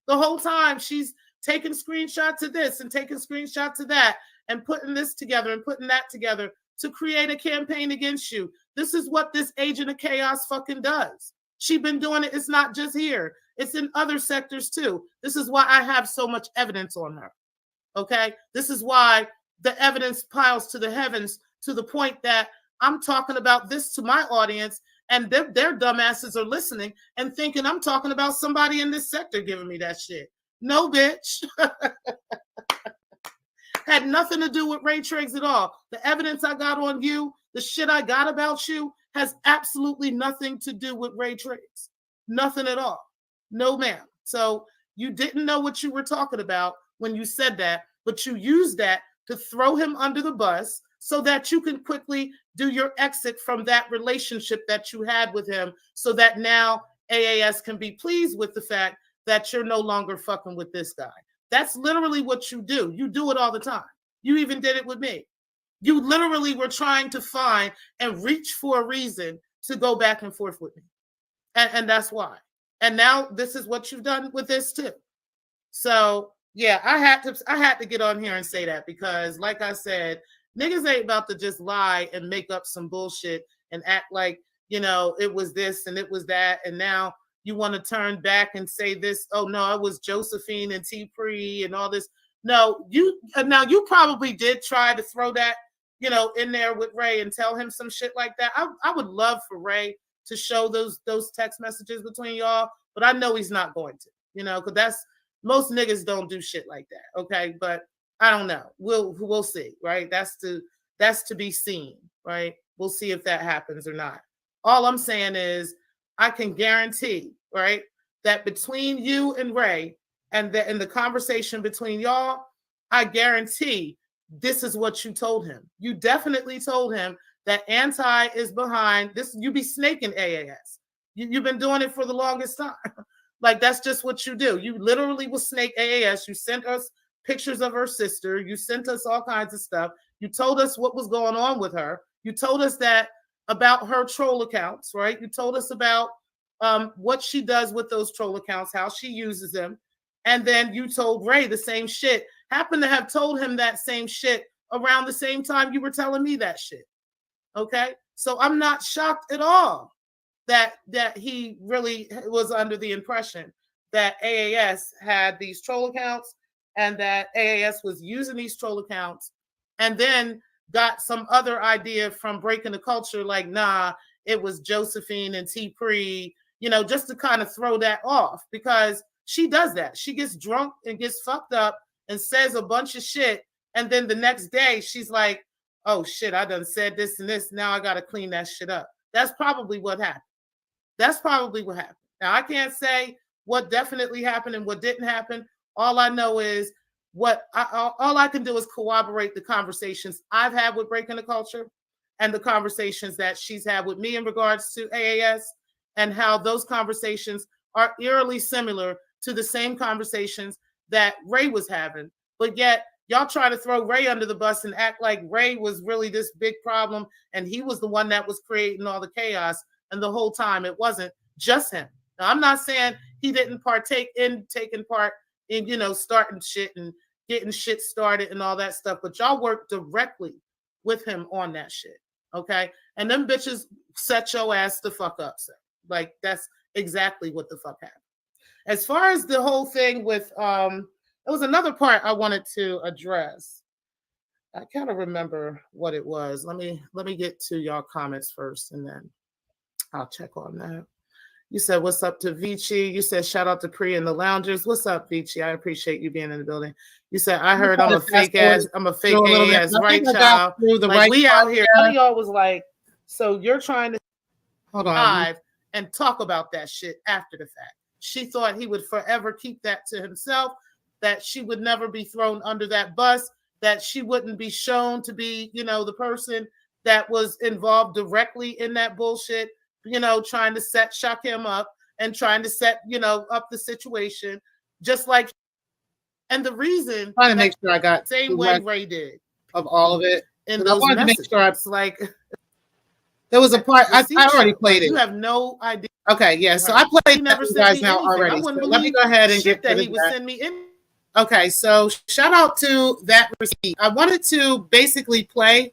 The whole time she's taking screenshots of this and taking screenshots of that and putting this together and putting that together to create a campaign against you. This is what this agent of chaos fucking does. She's been doing it. It's not just here. It's in other sectors too. This is why I have so much evidence on her. Okay? This is why the evidence piles to the heavens to the point that I'm talking about this to my audience and their dumbasses are listening and thinking I'm talking about somebody in this sector giving me that shit. No, bitch. Had nothing to do with Ray Triggs at all. The evidence I got on you, the shit I got about you has absolutely nothing to do with Ray Triggs. Nothing at all. No, ma'am. So you didn't know what you were talking about when you said that, but you used that to throw him under the bus so that you can quickly do your exit from that relationship that you had with him so that now AAS can be pleased with the fact that you're no longer fucking with this guy. That's literally what you do. You do it all the time. You even did it with me. You literally were trying to find and reach for a reason to go back and forth with me. And that's why. And now this is what you've done with this too. So yeah, I had to get on here and say that because like I said, niggas ain't about to just lie and make up some bullshit and act like, you know, it was this and it was that. And now you want to turn back and say this, oh no, it was Josephine and T Pre and all this. No, you probably did try to throw that, you know, in there with Ray and tell him some shit like that. I would love for Ray to show those text messages between y'all, but I know he's not going to, you know, because that's most niggas don't do shit like that. Okay. But I don't know. We'll see, right? That's to be seen, right? We'll see if that happens or not. All I'm saying is I can guarantee, right, that between you and Ray and the conversation between y'all, I guarantee this is what you told him. You definitely told him that Anti is behind this. You be snaking AAS. You've been doing it for the longest time. Like, that's just what you do. You literally will snake AAS. You sent us pictures of her sister. You sent us all kinds of stuff. You told us what was going on with her. You told us that about her troll accounts, right? You told us about what she does with those troll accounts, how she uses them. And then you told Ray the same shit. Happened to have told him that same shit around the same time you were telling me that shit. Okay? So I'm not shocked at all that he really was under the impression that AAS had these troll accounts and that AAS was using these troll accounts and then got some other idea from breaking the culture like, nah, it was Josephine and T Pre, you know, just to kind of throw that off because she does that. She gets drunk and gets fucked up and says a bunch of shit. And then the next day she's like, oh shit, I done said this and this. Now I got to clean that shit up. That's probably what happened. That's probably what happened. Now, I can't say what definitely happened and what didn't happen. All I know is all I can do is corroborate the conversations I've had with Breaking the Culture and the conversations that she's had with me in regards to AAS and how those conversations are eerily similar to the same conversations that Ray was having. But yet y'all try to throw Ray under the bus and act like Ray was really this big problem and he was the one that was creating all the chaos. And the whole time it wasn't just him. Now, I'm not saying he didn't partake in taking part in, you know, starting shit and getting shit started and all that stuff, but y'all worked directly with him on that shit. Okay. And them bitches set your ass the fuck up. So like, that's exactly what the fuck happened. As far as the whole thing with, there was another part I wanted to address. I kind of remember what it was. Let me get to y'all comments first and then I'll check on that. You said, what's up to Vici? You said, shout out to Pri and the Loungers. What's up, Vici? I appreciate you being in the building. You said, I heard I'm a fake ass right child. Like we out here. None of y'all was like, so you're trying to live and talk about that shit after the fact. She thought he would forever keep that to himself, that she would never be thrown under that bus, that she wouldn't be shown to be, you know, the person that was involved directly in that bullshit, you know, trying to shock him up and trying to set, you know, up the situation, just like, and the reason trying to make sure I got same way Ray did of all of it. In those messages. Make sure it's like there was a part I already played it. You have no idea. Okay, yeah. So I played that for you guys now already. So let me go ahead and get that he would send me in. Okay, so shout out to that receipt. I wanted to basically play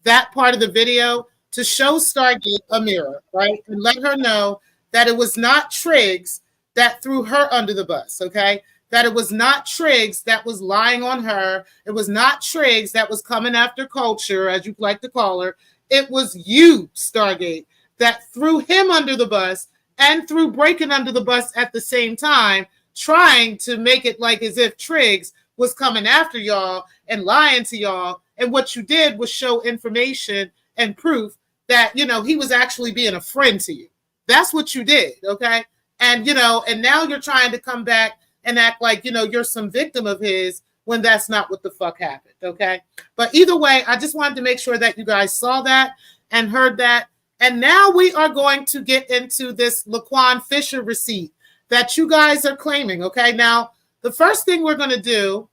that part of the video to show Stargate a mirror, right? And let her know that it was not Triggs that threw her under the bus, okay? That it was not Triggs that was lying on her. It was not Triggs that was coming after Culture, as you like to call her. It was you, Stargate, that threw him under the bus and threw Breaking under the bus at the same time, trying to make it like as if Triggs was coming after y'all and lying to y'all. And what you did was show information and proof that, you know, he was actually being a friend to you. That's what you did, okay? And, you know, and now you're trying to come back and act like, you know, you're some victim of his when that's not what the fuck happened, okay? But either way, I just wanted to make sure that you guys saw that and heard that. And now we are going to get into this Laquan Fisher receipt that you guys are claiming, okay? Now, the first thing we're going to do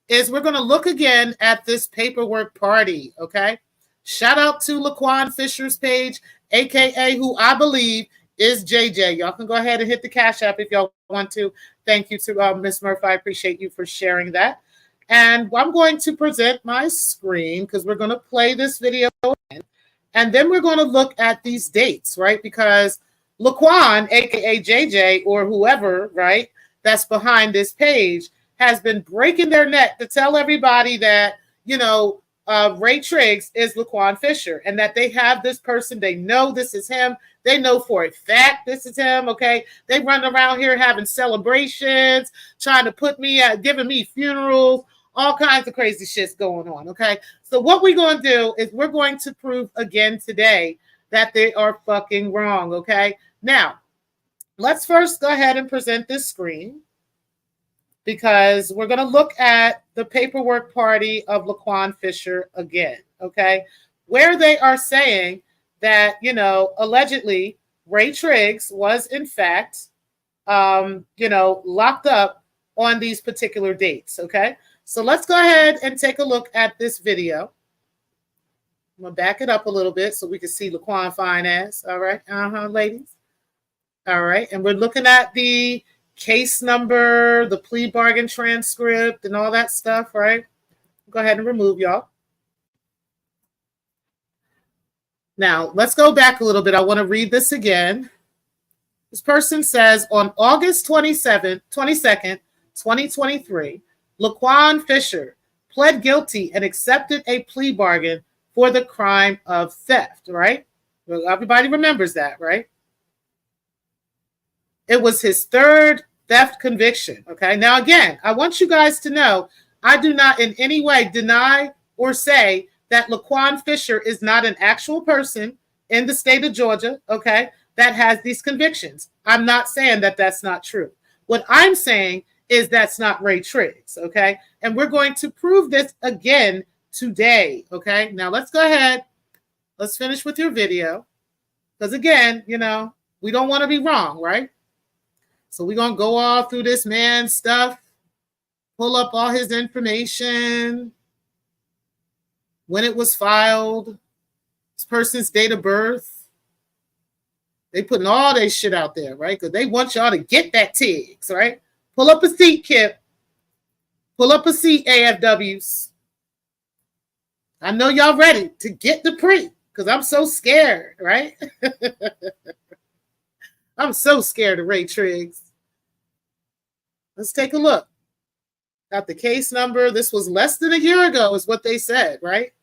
is we're going to look again at this paperwork party, okay? Shout out to Laquan Fisher's page, a.k.a. who I believe is JJ. Y'all can go ahead and hit the Cash App if y'all want to. Thank you to Miss Murphy. I appreciate you for sharing that. And I'm going to present my screen because we're going to play this video again. And then we're going to look at these dates, right? Because Laquan, a.k.a. JJ, or whoever, right, that's behind this page, has been breaking their neck to tell everybody that, you know, Ray Triggs is Laquan Fisher and that they have this person. They know this is him. They know for a fact this is him, okay? They run around here having celebrations, trying to put me at, giving me funerals, all kinds of crazy shit's going on, okay? So what we're going to do is we're going to prove again today that they are fucking wrong, okay? Now, let's first go ahead and present this screen because we're going to look at the paperwork party of Laquan Fisher again, okay? Where they are saying that, you know, allegedly Ray Triggs was in fact, you know, locked up on these particular dates, okay? So let's go ahead and take a look at this video. I'm going to back it up a little bit so we can see Laquan fine ass, all right? Ladies. All right, and we're looking at the case number, the plea bargain transcript, and all that stuff, right? Go ahead and remove y'all. Now, let's go back a little bit. I want to read this again. This person says, on August 22nd, 2023, Laquan Fisher pled guilty and accepted a plea bargain for the crime of theft, right? Well, everybody remembers that, right? It was his third theft conviction, okay? Now, again, I want you guys to know I do not in any way deny or say that Laquan Fisher is not an actual person in the state of Georgia, okay, that has these convictions. I'm not saying that that's not true. What I'm saying is that's not Ray Triggs, okay? And we're going to prove this again today, okay? Now, let's go ahead. Let's finish with your video. Because, again, you know, we don't want to be wrong, right? So we're going to go all through this man's stuff, pull up all his information, when it was filed, this person's date of birth. They putting all their shit out there, right? Because they want y'all to get that Triggs, right? Pull up a seat, Kip. Pull up a seat, AFWs. I know y'all ready to get the pre, because I'm so scared, right? I'm so scared of Ray Triggs. Let's take a look. Got the case number. This was less than a year ago is what they said, right?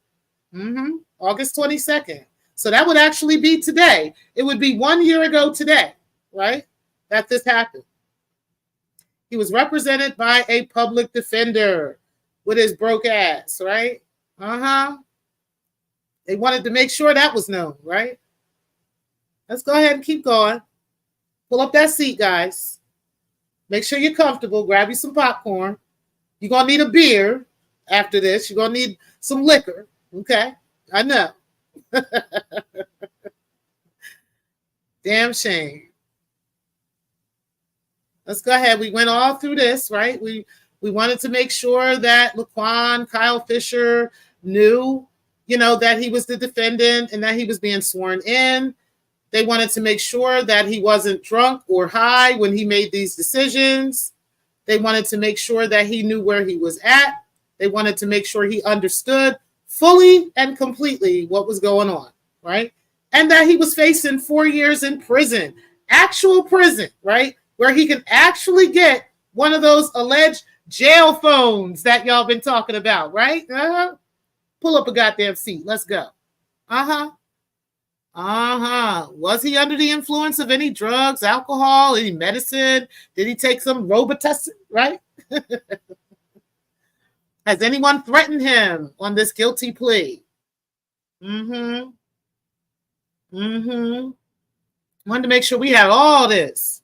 August 22nd. So that would actually be today. It would be 1 year ago today, right? That this happened. He was represented by a public defender with his broke ass, right? They wanted to make sure that was known, right? Let's go ahead and keep going. Pull up that seat, guys. Make sure you're comfortable. Grab you some popcorn. You're going to need a beer after this. You're going to need some liquor. Okay? I know. Damn shame. Let's go ahead. We went all through this, right? We wanted to make sure that Laquan, Kyle Fisher knew, that he was the defendant and that he was being sworn in. They wanted to make sure that he wasn't drunk or high when he made these decisions. They wanted to make sure that he knew where he was at. They wanted to make sure he understood fully and completely what was going on, right? And that he was facing 4 years in prison, actual prison, right? Where he can actually get one of those alleged jail phones that y'all been talking about, right? Pull up a goddamn seat. Let's go. Was he under the influence of any drugs, alcohol, any medicine? Did he take some Robitussin, right? Has anyone threatened him on this guilty plea? Wanted to make sure we had all this.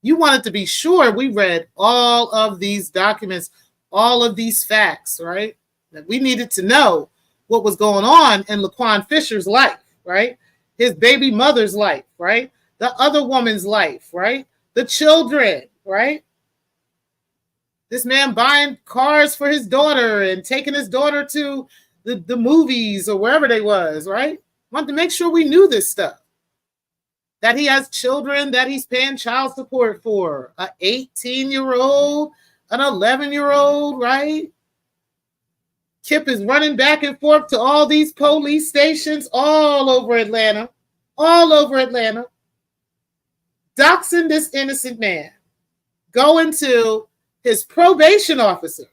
You wanted to be sure we read all of these documents, all of these facts, right? That we needed to know what was going on in Laquan Fisher's life, right? His baby mother's life, right? The other woman's life, right? The children, right? This man buying cars for his daughter and taking his daughter to the movies or wherever they was, right? Wanted to make sure we knew this stuff. That he has children that he's paying child support for. An 18-year-old, an 11-year-old, right? Kip is running back and forth to all these police stations all over Atlanta. Doxing this innocent man. Going to his probation officer.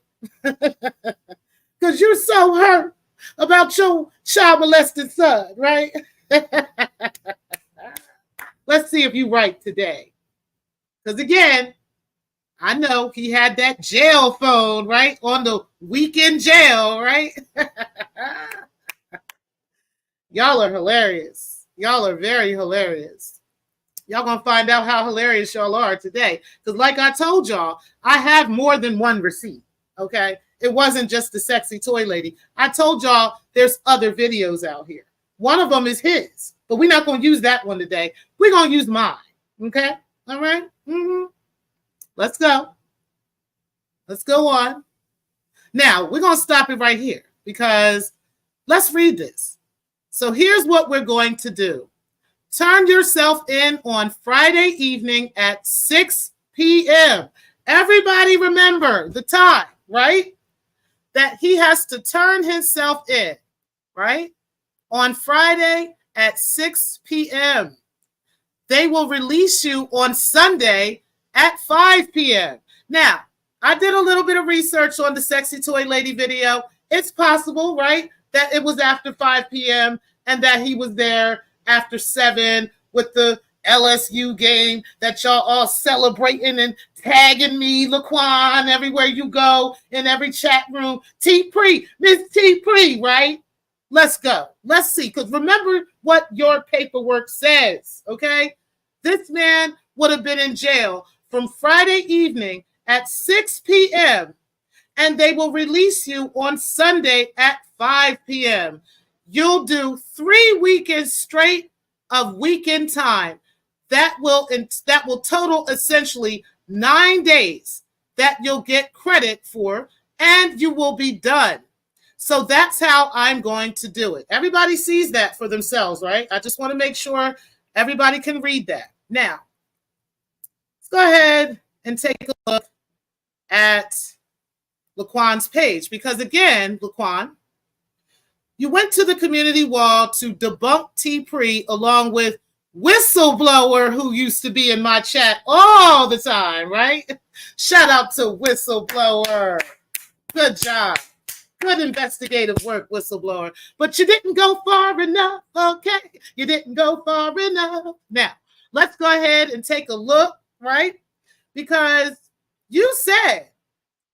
Because you're so hurt about your child molested son, right? Let's see if you're right today. Because again, I know he had that jail phone, right? On the weekend jail, right? Y'all are hilarious. Y'all are very hilarious. Y'all gonna find out how hilarious y'all are today. Because like I told y'all, I have more than one receipt, okay? It wasn't just the sexy toy lady. I told y'all there's other videos out here. One of them is his, but we're not gonna use that one today. We're gonna use mine, okay? All right? Let's go. Let's go on. Now, we're going to stop it right here because let's read this. So here's what we're going to do. Turn yourself in on Friday evening at 6 p.m. Everybody remember the time, right? That he has to turn himself in, right? On Friday at 6 p.m. They will release you on Sunday at 5 p.m. Now, I did a little bit of research on the Sexy Toy Lady video. It's possible, right, that it was after 5 p.m. and that he was there after 7 with the LSU game that y'all all celebrating and tagging me, Laquan, everywhere you go, in every chat room. T-Pre, Miss T-Pre, right? Let's go. Let's see, because remember what your paperwork says, okay? This man would have been in jail from Friday evening at 6 p.m. and they will release you on Sunday at 5 p.m. You'll do 3 weekends straight of weekend time. that will total essentially 9 days that you'll get credit for, and you will be done. So that's how I'm going to do it. Everybody sees that for themselves, right? I just want to make sure everybody can read that. Now, let's go ahead and take a look at Laquan's page, because again, Laquan, you went to the community wall to debunk T-Pre along with Whistleblower, who used to be in my chat all the time, right? Shout out to Whistleblower. Good job. Good investigative work, Whistleblower. But you didn't go far enough, okay? You didn't go far enough. Now, let's go ahead and take a look, right? Because you said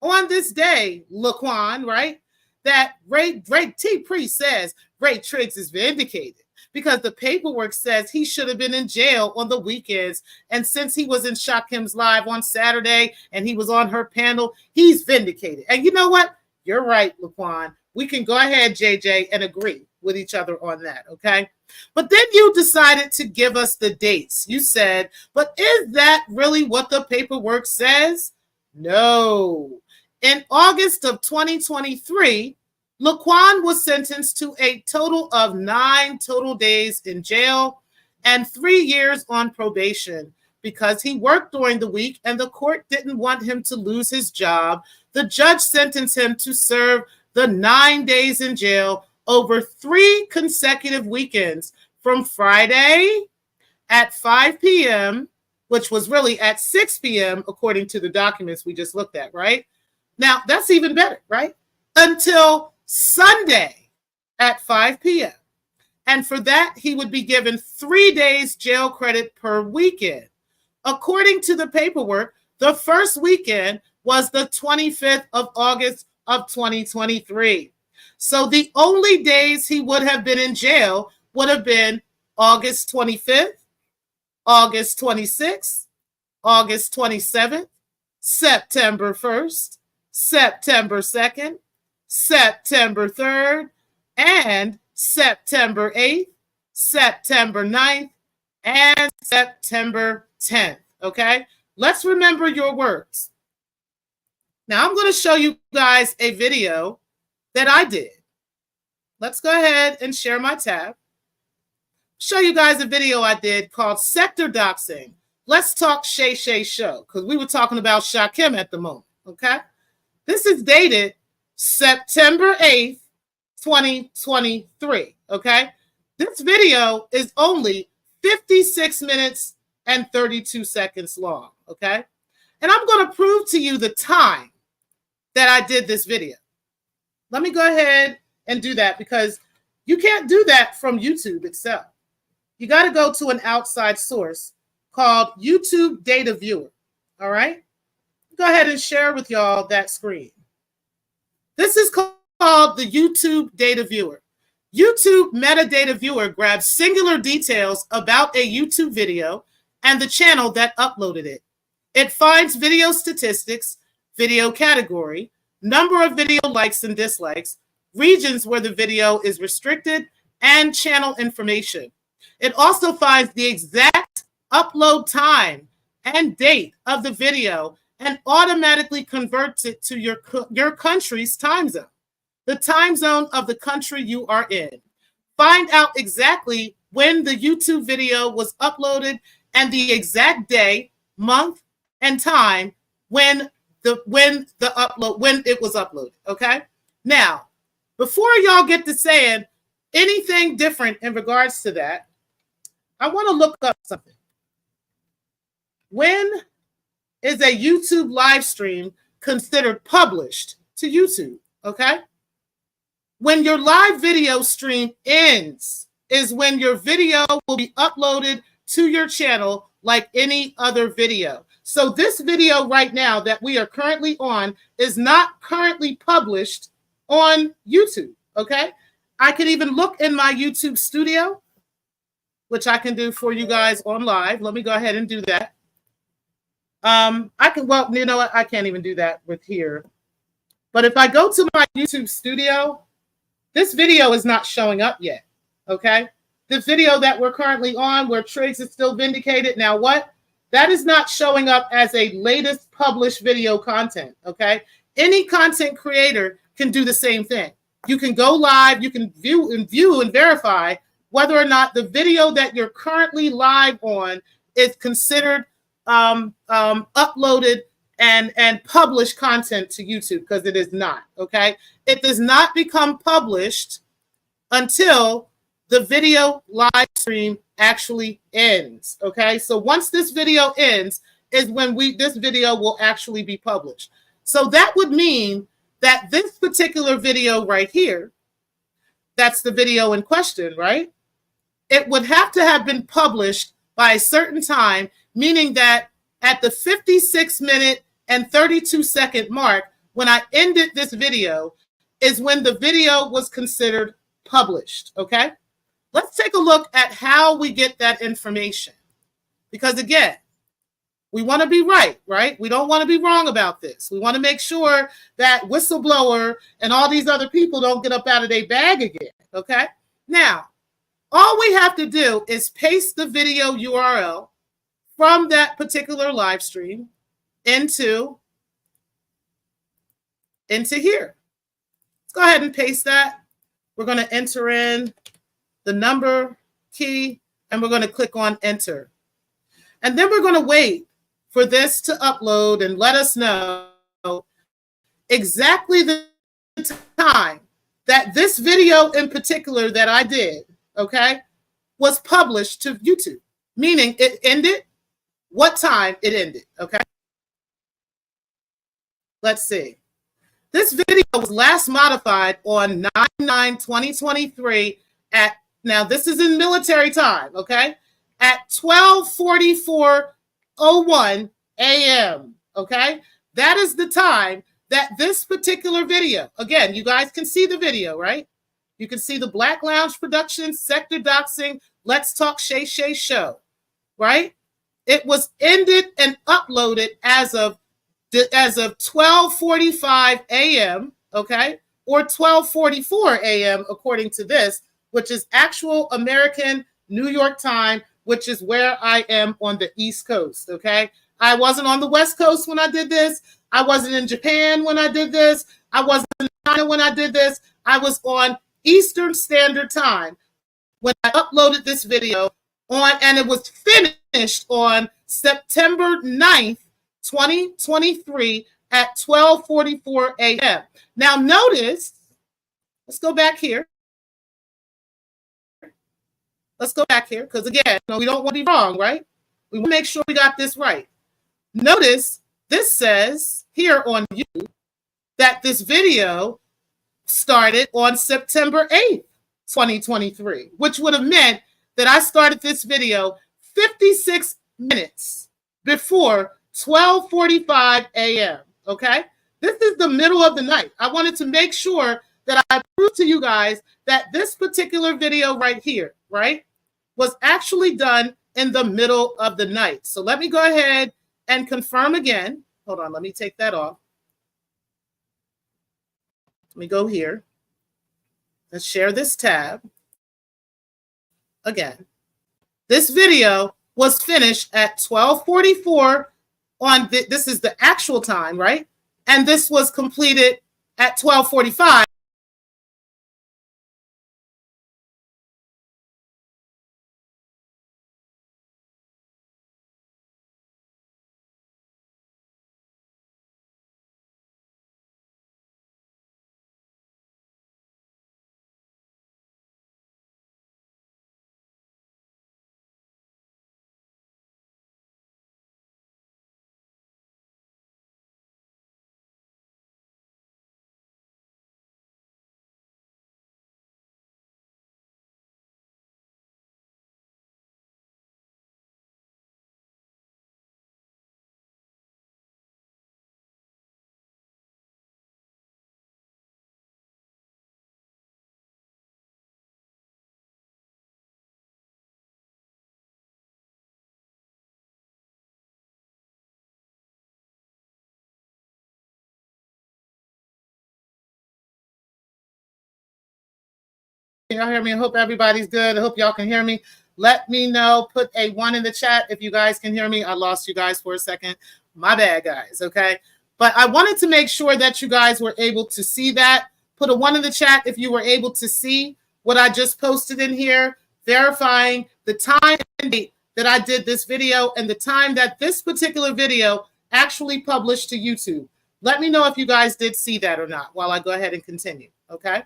on this day, Laquan, right, that Ray T-Pre says Ray Triggs is vindicated because the paperwork says he should have been in jail on the weekends. And since he was in Shakim's live on Saturday and he was on her panel, he's vindicated. And you know what? You're right, Laquan. We can go ahead, JJ, and agree with each other on that, okay? But then you decided to give us the dates. You said, but is that really what the paperwork says? No. In August of 2023, Laquan was sentenced to a total of 9 total days in jail and 3 years on probation because he worked during the week and the court didn't want him to lose his job. The judge sentenced him to serve the 9 days in jail over 3 consecutive weekends from Friday at 5 p.m., which was really at 6 p.m., according to the documents we just looked at, right? Now, that's even better, right? Until Sunday at 5 p.m. And for that, he would be given 3 days jail credit per weekend. According to the paperwork, the first weekend was the 25th of August of 2023. So the only days he would have been in jail would have been August 25th, August 26th, August 27th, September 1st, September 2nd, September 3rd, and September 8th, September 9th, and September 10th, okay? Let's remember your words. Now, I'm going to show you guys a video that I did. Let's go ahead and share my tab. Show you guys a video I did called Sector Doxing. Let's talk Shay Shay Show, because we were talking about Shakim at the moment, okay? This is dated September 8th, 2023, okay? This video is only 56 minutes and 32 seconds long, okay? And I'm going to prove to you the time that I did this video. Let me go ahead and do that because you can't do that from YouTube itself. You got to go to an outside source called YouTube Data Viewer, all right? Go ahead and share with y'all that screen. This is called the YouTube Data Viewer. YouTube Metadata Viewer grabs singular details about a YouTube video and the channel that uploaded it. It finds video statistics, video category, number of video likes and dislikes, regions where the video is restricted, and channel information. It also finds the exact upload time and date of the video and automatically converts it to your country's time zone, the time zone of the country you are in. Find out exactly when the YouTube video was uploaded and the exact day, month, and time when it was uploaded, okay? Now, before y'all get to saying anything different in regards to that, I want to look up something. When is a YouTube live stream considered published to YouTube, okay? When your live video stream ends is when your video will be uploaded to your channel like any other video. So this video right now that we are currently on is not currently published on YouTube, okay? I can even look in my YouTube studio, which I can do for you guys on live. Let me go ahead and do that. Well, you know what? I can't even do that with here. But if I go to my YouTube studio, this video is not showing up yet, okay? the video that we're currently on where Triggs is still vindicated. Now what? That is not showing up as a latest published video content, okay? Any content creator can do the same thing. You can go live, you can view and verify whether or not the video that you're currently live on is considered uploaded and published content to YouTube, because it is not, okay? It does not become published until the video live stream actually ends, okay? So once this video ends is when this video will actually be published. So that would mean that this particular video right here, that's the video in question, right? It would have to have been published by a certain time, meaning that at the 56-minute and 32-second mark, when I ended this video, is when the video was considered published, okay? Let's take a look at how we get that information. Because again, we want to be right, right? We don't want to be wrong about this. We want to make sure that whistleblower and all these other people don't get up out of their bag again, okay? Now, all we have to do is paste the video URL from that particular live stream into here. Let's go ahead and paste that. We're going to enter in the number key, and we're going to click on enter. And then we're going to wait for this to upload and let us know exactly the time that this video in particular that I did, okay, was published to YouTube, meaning it ended, what time it ended, okay? Let's see. This video was last modified on 9/9/2023 at, now this is in military time, okay, at 12:44:01 a.m., okay? That is the time that this particular video, again, you guys can see the video, right? You can see the Black Lounge Productions, SECKTAH Doxing, Let's Talk Shay Shay Show, right? It was ended and uploaded as of 12:45 a.m., okay, or 12:44 a.m. according to this, which is actual American New York time, which is where I am on the East Coast, okay? I wasn't on the West Coast when I did this. I wasn't in Japan when I did this. I wasn't in China when I did this. I was on Eastern Standard Time when I uploaded this video on, and it was finished on September 9th, 2023 at 12:44 a.m. Now notice, let's go back here. Let's go back here, because again, we don't want to be wrong, right? We want to make sure we got this right. Notice this says here on YouTube that this video started on September 8th, 2023, which would have meant that I started this video 56 minutes before 12:45 a.m., okay? This is the middle of the night. I wanted to make sure that I prove to you guys that this particular video right here, right, was actually done in the middle of the night. So let me go ahead and confirm again. Hold on, let me take that off. Let me go here. Let's share this tab. Again, this video was finished at 12:44 on this is the actual time, right? And this was completed at 12:45. Can y'all hear me? I hope everybody's good. I hope y'all can hear me. Let me know. Put a 1 in the chat if you guys can hear me. I lost you guys for a second. My bad, guys. Okay. But I wanted to make sure that you guys were able to see that. Put a 1 in the chat if you were able to see what I just posted in here, verifying the time and date that I did this video and the time that this particular video actually published to YouTube. Let me know if you guys did see that or not while I go ahead and continue. Okay.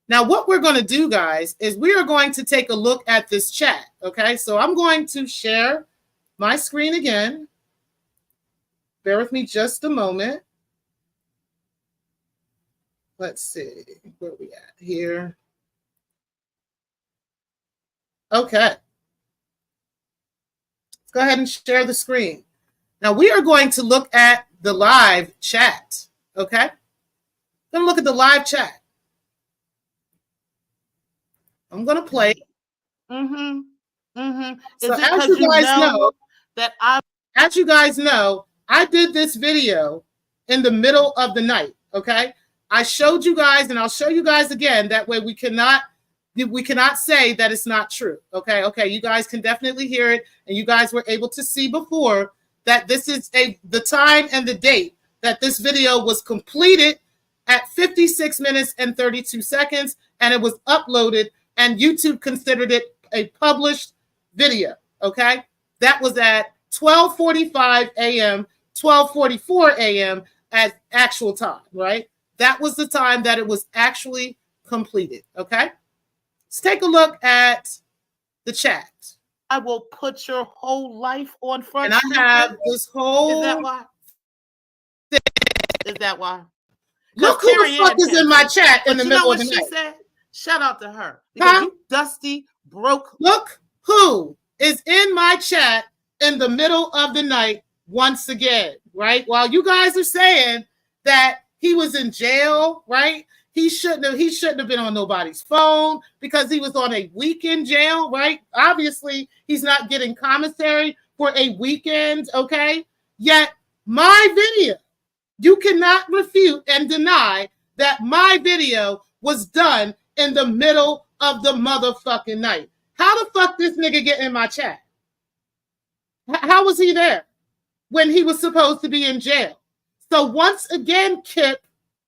Now, what we're going to do, guys, is we are going to take a look at this chat, okay? So I'm going to share my screen again. Bear with me just a moment. Let's see, where are we at here? Okay. Let's go ahead and share the screen. Now, we are going to look at the live chat, okay? We're going to look at the live chat. I'm going to play. So as you guys know that as you guys know, I did this video in the middle of the night, okay? I showed you guys, and I'll show you guys again. That way we cannot say that it's not true, okay? Okay, you guys can definitely hear it, and you guys were able to see before that this is the time and the date that this video was completed at 56 minutes and 32 seconds, and it was uploaded, and YouTube considered it a published video, okay? That was at 12:45 a.m., 12:44 a.m. at actual time, right? That was the time that it was actually completed, okay? Let's take a look at the chat. I will put your whole life on front. And I have this whole... Is that why? Is that why? Look who the fuck is in my chat in the middle of the night. She said? Shout out to her. Because you dusty, broke. Look who is in my chat in the middle of the night once again, right? While you guys are saying that he was in jail, right? He shouldn't have been on nobody's phone because he was on a weekend jail, right? Obviously, he's not getting commissary for a weekend, okay? Yet my video, you cannot refute and deny that my video was done in the middle of the motherfucking night. How the fuck this nigga get in my chat? How was he there when he was supposed to be in jail? So once again, Kip,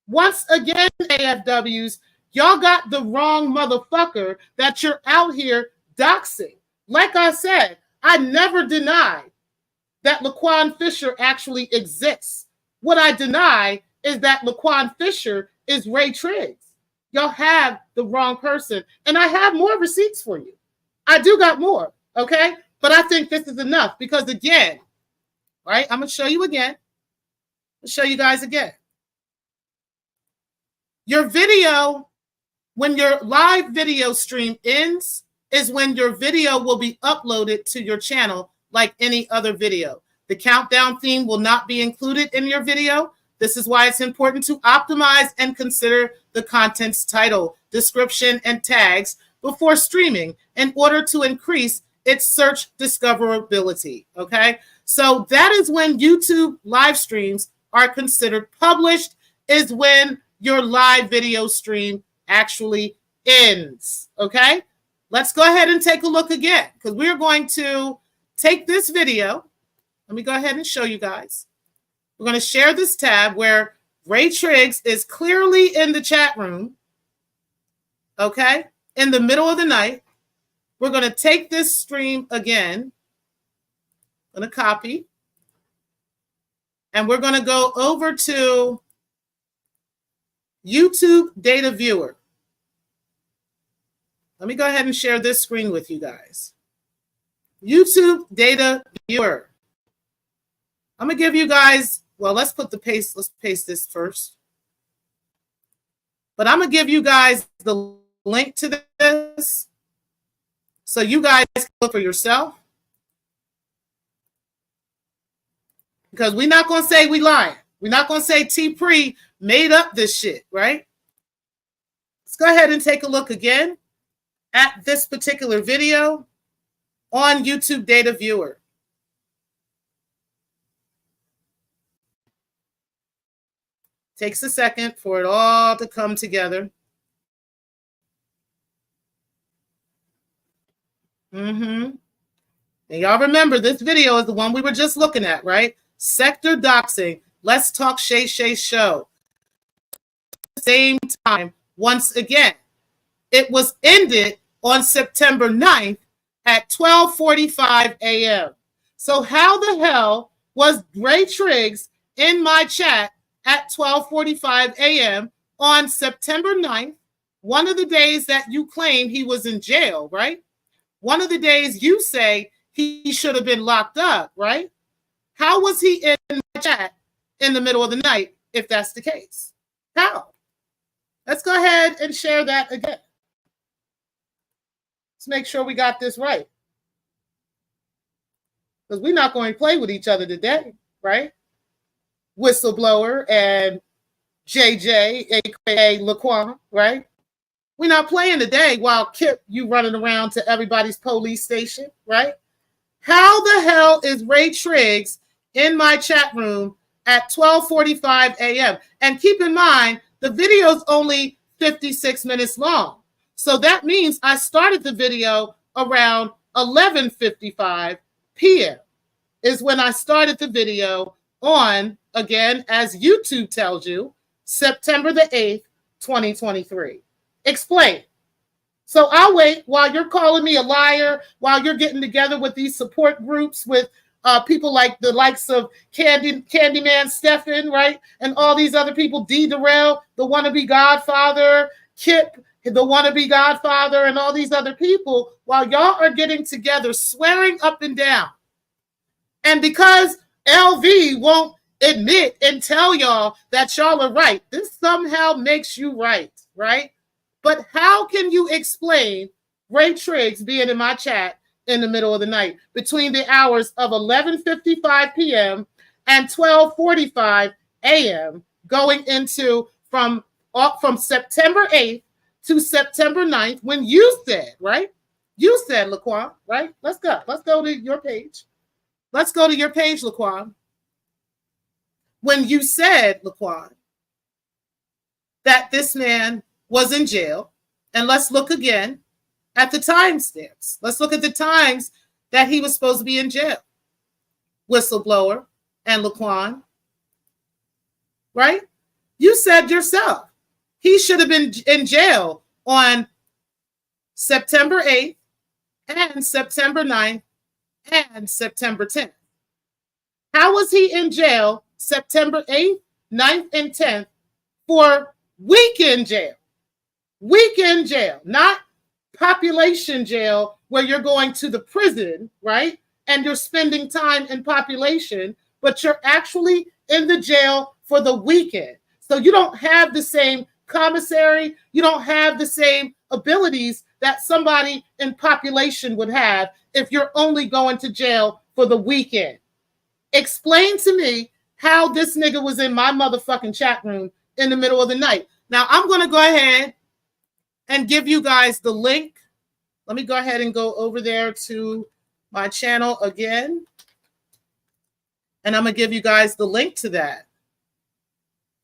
once again, AFWs, y'all got the wrong motherfucker that you're out here doxing. Like I said, I never denied that Laquan Fisher actually exists. What I deny is that Laquan Fisher is Ray Triggs. Y'all have the wrong person. And I have more receipts for you. I do got more, okay? But I think this is enough because, again, right, I'm going to show you again. I'll show you guys again. Your video, when your live video stream ends, is when your video will be uploaded to your channel like any other video. The countdown theme will not be included in your video. This is why it's important to optimize and consider the content's title, description, and tags before streaming in order to increase its search discoverability, okay? So that is when YouTube live streams are considered published, is when your live video stream actually ends, okay? Let's go ahead and take a look again because we're going to take this video. Let me go ahead and show you guys. We're going to share this tab where Ray Triggs is clearly in the chat room, okay, in the middle of the night. We're going to take this stream again. I'm going to copy. And we're going to go over to YouTube Data Viewer. Let me go ahead and share this screen with you guys. YouTube Data Viewer. I'm going to give you guys, well, let's paste this first. But I'm going to give you guys the link to this so you guys can look for yourself. Because we're not going to say we lying. We're not going to say T-Pre made up this shit, right? Let's go ahead and take a look again at this particular video on YouTube Data Viewer. Takes a second for it all to come together. Mm-hmm. And y'all remember this video is the one we were just looking at, right? SECKTAH doxing. Let's talk Shay Shay show. Same time, once again. It was ended on September 9th at 12:45 a.m. So how the hell was Ray Triggs in my chat at 12:45 a.m. on September 9th, one of the days that you claim he was in jail, right? One of the days you say he should have been locked up, right? How was he in my chat in the middle of the night if that's the case? How? Let's go ahead and share that again. Let's make sure we got this right. Because we're not going to play with each other today, right? Whistleblower and JJ, aka Laquan, right? We're not playing today while Kip, you running around to everybody's police station, right? How the hell is Ray Triggs in my chat room at 12:45 a.m.? And keep in mind, the video's only 56 minutes long. So that means I started the video around 11:55 p.m. is when I started the video on, again, as YouTube tells you, September the 8th, 2023. Explain. So I'll wait while you're calling me a liar, while you're getting together with these support groups with people like the likes of Candyman Stephen, right? And all these other people, D. Darrell, the wannabe Godfather, Kip, the wannabe Godfather, and all these other people, while y'all are getting together, swearing up and down. And because LV won't admit and tell y'all that y'all are right, this somehow makes you right, right? But how can you explain Ray Triggs being in my chat in the middle of the night between the hours of 11:55 p.m. and 12:45 a.m. going into from September 8th to September 9th when you said, right? You said, Laquan, right? Let's go. Let's go to your page. Let's go to your page, Laquan. When you said, Laquan, that this man was in jail, and let's look again at the timestamps. Let's look at the times that he was supposed to be in jail. Whistleblower and Laquan, right? You said yourself, he should have been in jail on September 8th and September 9th and September 10th. How was he in jail September 8th, 9th, and 10th for weekend jail? Weekend jail, not population jail where you're going to the prison, right? And you're spending time in population, but you're actually in the jail for the weekend. So you don't have the same commissary, you don't have the same abilities that somebody in population would have if you're only going to jail for the weekend. Explain to me how this nigga was in my motherfucking chat room in the middle of the night. Now, I'm going to go ahead and give you guys the link. Let me go ahead and go over there to my channel again. And I'm going to give you guys the link to that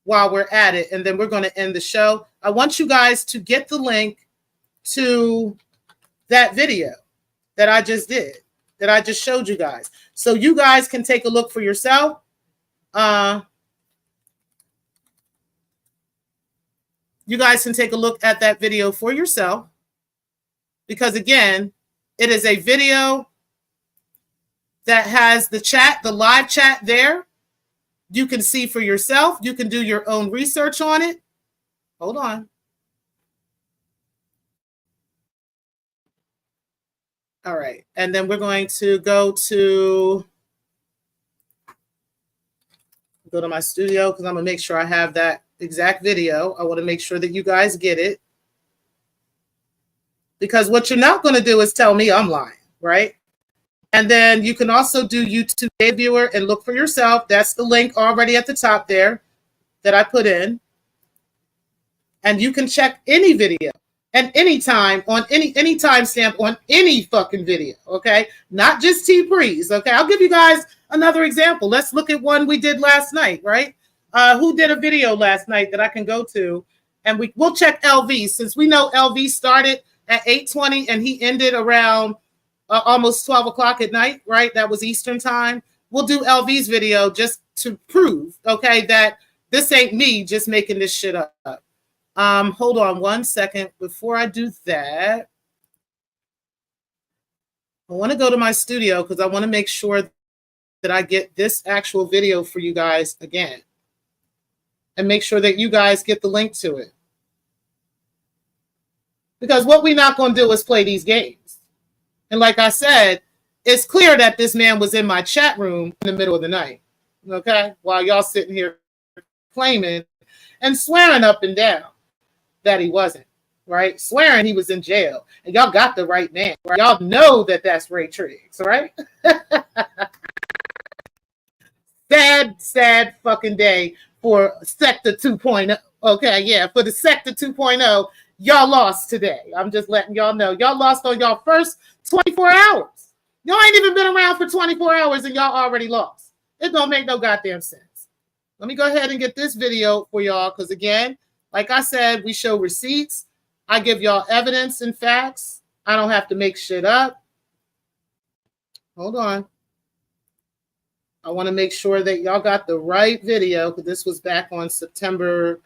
while we're at it. And then we're going to end the show. I want you guys to get the link to that video that I just did, that I just showed you guys. So you guys can take a look for yourself. You guys can take a look at that video for yourself because, again, it is a video that has the chat, the live chat there. You can see for yourself. You can do your own research on it. Hold on. All right. And then we're going to go to my studio because I'm going to make sure I have that exact video. I want to make sure that you guys get it. Because what you're not going to do is tell me I'm lying, right? And then you can also do YouTube Viewer and look for yourself. That's the link already at the top there that I put in. And you can check any video and any time on any timestamp on any fucking video, okay? Not just T-Breeze, okay? I'll give you guys another example. Let's look at one we did last night, right? Who did a video last night that I can go to? And we'll check LV since we know LV started at 8:20 and he ended around almost 12 o'clock at night, right? That was Eastern time. We'll do LV's video just to prove, okay, that this ain't me just making this shit up. Hold on one second. Before I do that, I want to go to my studio because I want to make sure that I get this actual video for you guys again. And make sure that you guys get the link to it. Because what we're not going to do is play these games. And like I said, it's clear that this man was in my chat room in the middle of the night. Okay? While y'all sitting here claiming and swearing up and down that he wasn't. Right? Swearing he was in jail. And y'all got the right man. Right? Y'all know that that's Ray Triggs. Right? Sad fucking day for SECKTAH 2.0. Okay, yeah, for the SECKTAH 2.0, y'all lost today. I'm just letting y'all know. Y'all lost on y'all first 24 hours. Y'all ain't even been around for 24 hours and y'all already lost. It don't make no goddamn sense. Let me go ahead and get this video for y'all because, again, like I said, we show receipts. I give y'all evidence and facts. I don't have to make shit up. Hold on. I want to make sure that y'all got the right video because this was back on September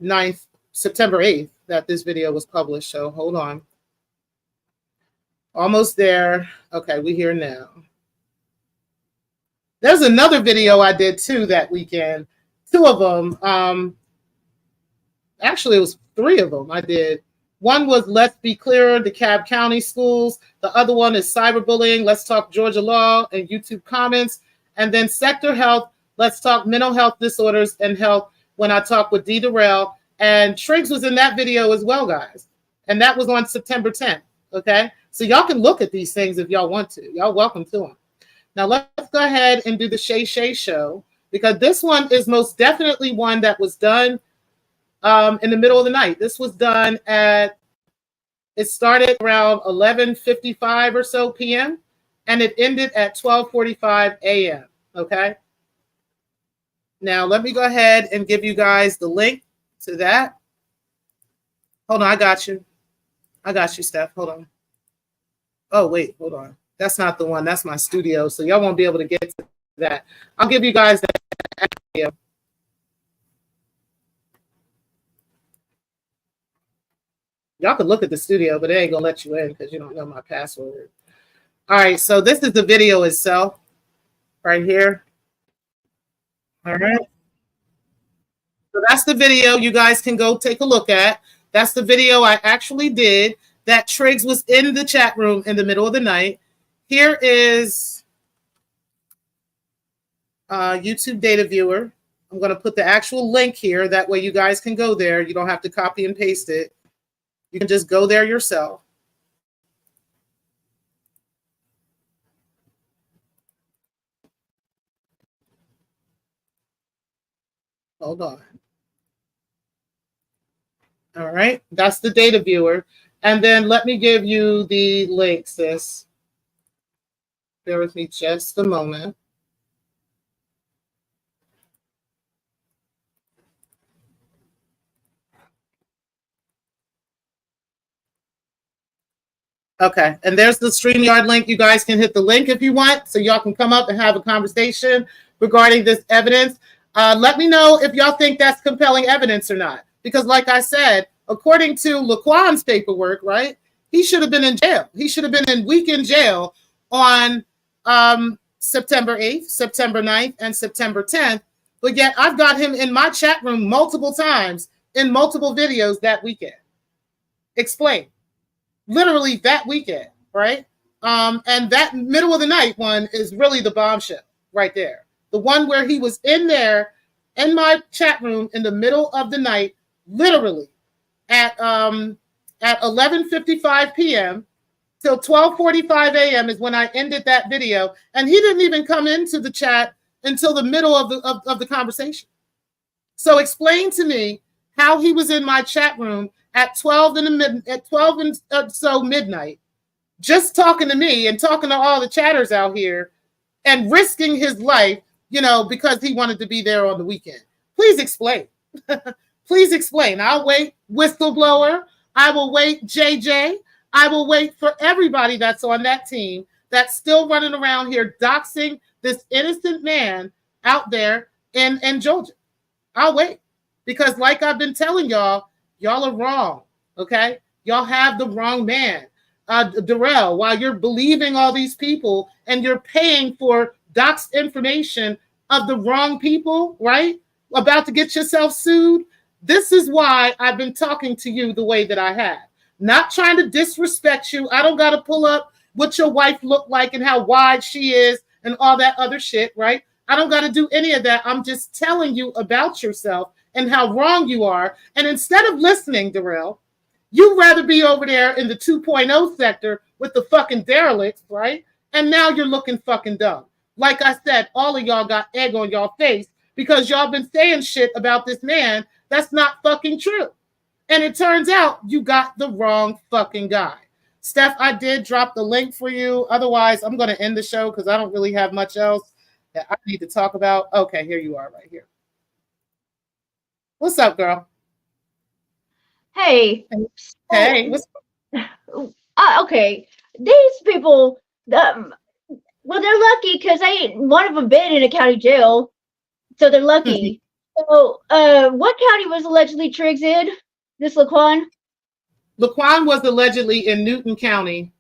9th, September 8th that this video was published. So hold on. Almost there. Okay, we're here now. There's another video I did too that weekend. Two of them. Actually, it was three of them I did. One was Let's Be Clear, DeKalb County Schools. The other one is Cyberbullying, Let's Talk Georgia Law, and YouTube comments. And then Sector Health, Let's Talk Mental Health Disorders and Health when I talk with D. Durrell. And Triggs was in that video as well, guys. And that was on September 10th, okay? So y'all can look at these things if y'all want to. Y'all welcome to them. Now let's go ahead and do the Shay Shay show because this one is most definitely one that was done in the middle of the night. This was done it started around 11:55 or so p.m. and it ended at 12:45 a.m. Okay. Now let me go ahead and give you guys the link to that. Hold on, I got you. I got you, Steph. Hold on. Oh, wait, hold on. That's not the one. That's my studio. So y'all won't be able to get to that. I'll give you guys that video. Y'all can look at the studio, but it ain't gonna let you in because you don't know my password. All right, so this is the video itself right here. All right. So that's the video you guys can go take a look at. That's the video I actually did that Triggs was in the chat room in the middle of the night. Here is YouTube data viewer. I'm going to put the actual link here. That way you guys can go there. You don't have to copy and paste it. You can just go there yourself. Hold on. All right, that's the data viewer. And then let me give you the link, sis. Bear with me just a moment. Okay, and there's the StreamYard link. You guys can hit the link if you want, so y'all can come up and have a conversation regarding this evidence. Let me know if y'all think that's compelling evidence or not. Because like I said, according to Laquan's paperwork, right, he should have been in jail. He should have been in weekend jail on September 8th, September 9th, and September 10th. But yet I've got him in my chat room multiple times in multiple videos that weekend. Explain. Literally that weekend, right? And that middle of the night one is really the bombshell right there. The one where he was in there in my chat room in the middle of the night, literally at 11:55 p.m. till 12:45 a.m. is when I ended that video. And he didn't even come into the chat until the middle of the conversation. So explain to me how he was in my chat room at 12 and so midnight, just talking to me and talking to all the chatters out here and risking his life, you know, because he wanted to be there on the weekend. Please explain. Please explain. I'll wait, whistleblower. I will wait, JJ. I will wait for everybody that's on that team that's still running around here doxing this innocent man out there in Georgia. I'll wait. Because like I've been telling y'all, y'all are wrong, okay? Y'all have the wrong man. Darrell, while you're believing all these people and you're paying for doxed information of the wrong people, right? About to get yourself sued. This is why I've been talking to you the way that I have. Not trying to disrespect you. I don't got to pull up what your wife looked like and how wide she is and all that other shit, right? I don't got to do any of that. I'm just telling you about yourself and how wrong you are. And instead of listening, Darrell, you'd rather be over there in the 2.0 sector with the fucking derelicts, right? And now you're looking fucking dumb. Like I said, all of y'all got egg on y'all face because y'all been saying shit about this man that's not fucking true. And it turns out you got the wrong fucking guy. Steph, I did drop the link for you. Otherwise, I'm going to end the show because I don't really have much else that I need to talk about. Okay, here you are right here. What's up, girl? Hey. Hey. Okay. These people, well, they're lucky because one of them been in a county jail, so they're lucky. So, what county was allegedly Triggs in? This Laquan? Laquan was allegedly in Newton County,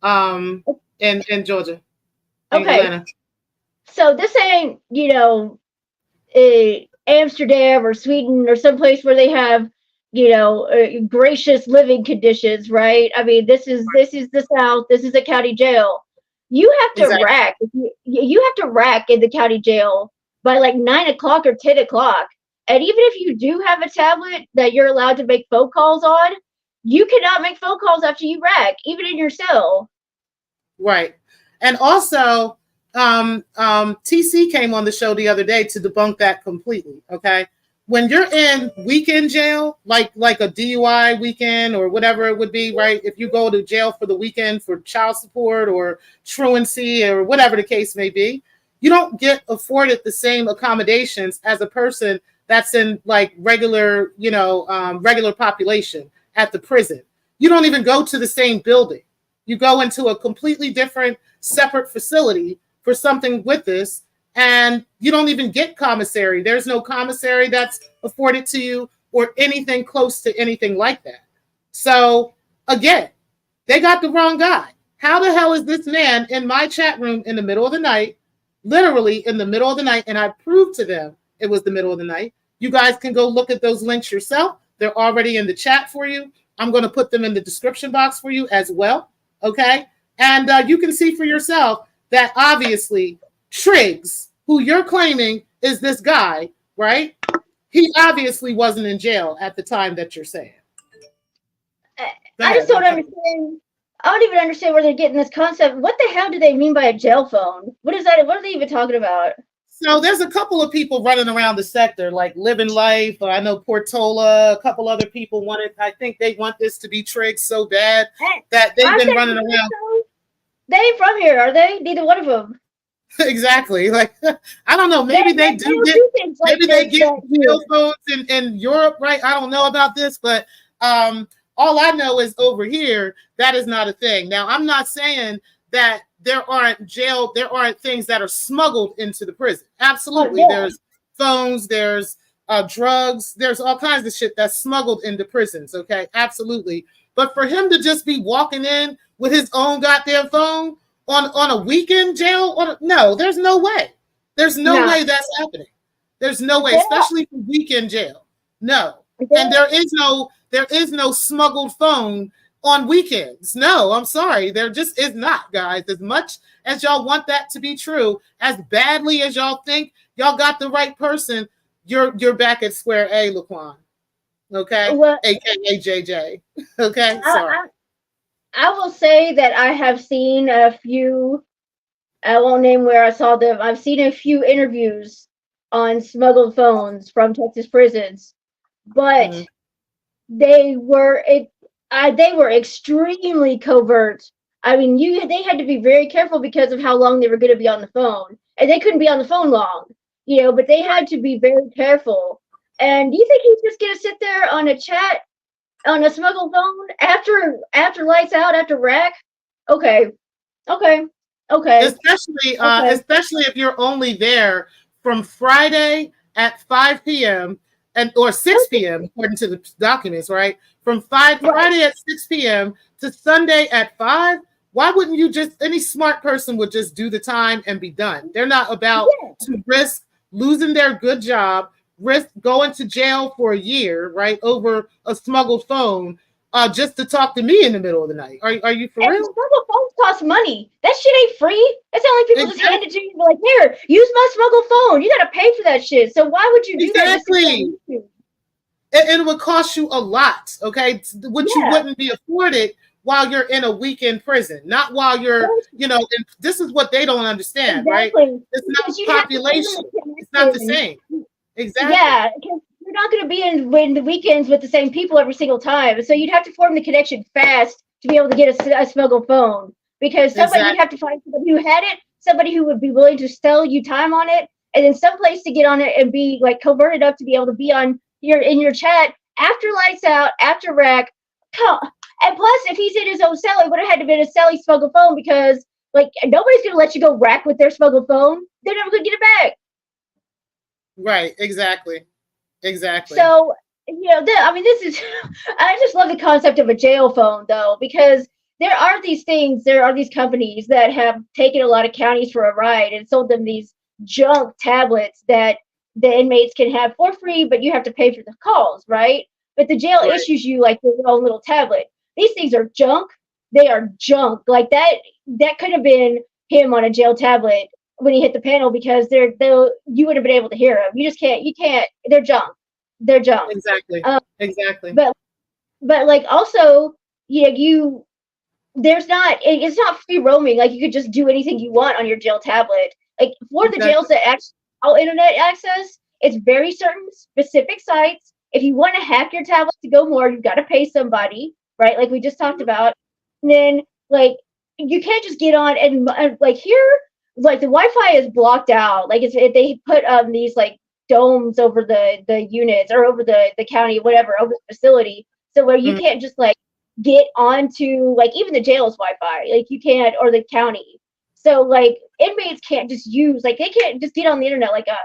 in Georgia. Okay. Atlanta. So this ain't, Amsterdam or Sweden or someplace where they have, gracious living conditions, right? I mean, this is the South. This is a county jail. You have to rack. You have to rack in the county jail by like 9 o'clock or 10 o'clock. And even if you do have a tablet that you're allowed to make phone calls on, you cannot make phone calls after you rack, even in your cell. Right. And also, TC came on the show the other day to debunk that completely. Okay. When you're in weekend jail, like a DUI weekend or whatever it would be, right? If you go to jail for the weekend for child support or truancy or whatever the case may be, you don't get afforded the same accommodations as a person that's in like regular population at the prison. You don't even go to the same building. You go into a completely different, separate facility for something with this, and you don't even get commissary. There's no commissary that's afforded to you or anything close to anything like that. So again, they got the wrong guy. How the hell is this man in my chat room in the middle of the night, literally in the middle of the night, and I proved to them it was the middle of the night. You guys can go look at those links yourself. They're already in the chat for you. I'm going to put them in the description box for you as well. Okay. And you can see for yourself that obviously Triggs, who you're claiming is this guy, right? He obviously wasn't in jail at the time that you're saying. I just don't understand. I don't even understand where they're getting this concept. What the hell do they mean by a jail phone? What is that? What are they even talking about? So there's a couple of people running around the sector, like Living Life. I know Portola, a couple other people wanted. I think they want this to be Triggs so bad that they've been running around. They ain't from here, are they? Neither one of them. Exactly. Like, I don't know. Maybe they get jail phones in Europe, right? I don't know about this, but all I know is over here, that is not a thing. Now, I'm not saying that there aren't things that are smuggled into the prison. Absolutely. Oh, yeah. There's phones, there's drugs, there's all kinds of shit that's smuggled into prisons. Okay. Absolutely. But for him to just be walking in with his own goddamn phone on a weekend jail, no, there's no way. There's no way that's happening. There's no way, especially for weekend jail. No. And there is no smuggled phone on weekends. No, I'm sorry. There just is not, guys. As much as y'all want that to be true, as badly as y'all think y'all got the right person, you're back at square A, Laquan. Okay? Well, AKA JJ. Okay? Sorry. I will say that I have seen a few, I won't name where I saw them. I've seen a few interviews on smuggled phones from Texas prisons, but they were extremely covert. I mean, they had to be very careful because of how long they were going to be on the phone, and they couldn't be on the phone long, but they had to be very careful. And do you think he's just going to sit there on a chat on a smuggled phone after lights out, after rack. Okay. Especially especially if you're only there from Friday at 5 p.m. or 6 p.m. according to the documents, right? From Friday at 6 p.m. to Sunday at 5. Why wouldn't you just, any smart person would just do the time and be done? They're not about to risk losing their good job, risk going to jail for a year, right, over a smuggled phone, just to talk to me in the middle of the night. Are you for real? Smuggled phones cost money. That shit ain't free. It's not like people just hand it to you and be like, here, use my smuggled phone. You gotta pay for that shit. So why would you do that? And it would cost you a lot, okay? Which you wouldn't be afforded while you're in a weekend prison, not while you're, this is what they don't understand, right? It's not population. It's not the same. Exactly. Yeah, because you're not going to be in the weekends with the same people every single time. So you'd have to form the connection fast to be able to get a smuggled phone. Because you'd have to find somebody who had it, somebody who would be willing to sell you time on it, and then some place to get on it and be like coverted up to be able to be in your chat after lights out, after rack. And plus, if he's in his own cell, it would have had to be a Sally smuggled phone because, like, nobody's going to let you go rack with their smuggled phone. They're never going to get it back. Right. Exactly. So, this is, I just love the concept of a jail phone, though, because there are these companies that have taken a lot of counties for a ride and sold them these junk tablets that the inmates can have for free, but you have to pay for the calls, right? But the jail issues you like your own little tablet. These things are junk. They are junk. Like that could have been him on a jail tablet when he hit the panel because you would have been able to hear him. You can't. They're junk. Exactly. Exactly. But like also, it's not free roaming. Like you could just do anything you want on your jail tablet. Like for the jails that actually allow internet access, it's very certain specific sites. If you want to hack your tablet to go more, you've got to pay somebody, right? Like we just talked about. And then, like, you can't just get on and like here, like the Wi-Fi is blocked out. Like they put these like domes over the units or over the county, whatever, over the facility, so where you can't just like get onto like even the jail's Wi-Fi, like you can't, or the county. So like inmates can't just use, like they can't just get on the internet like us.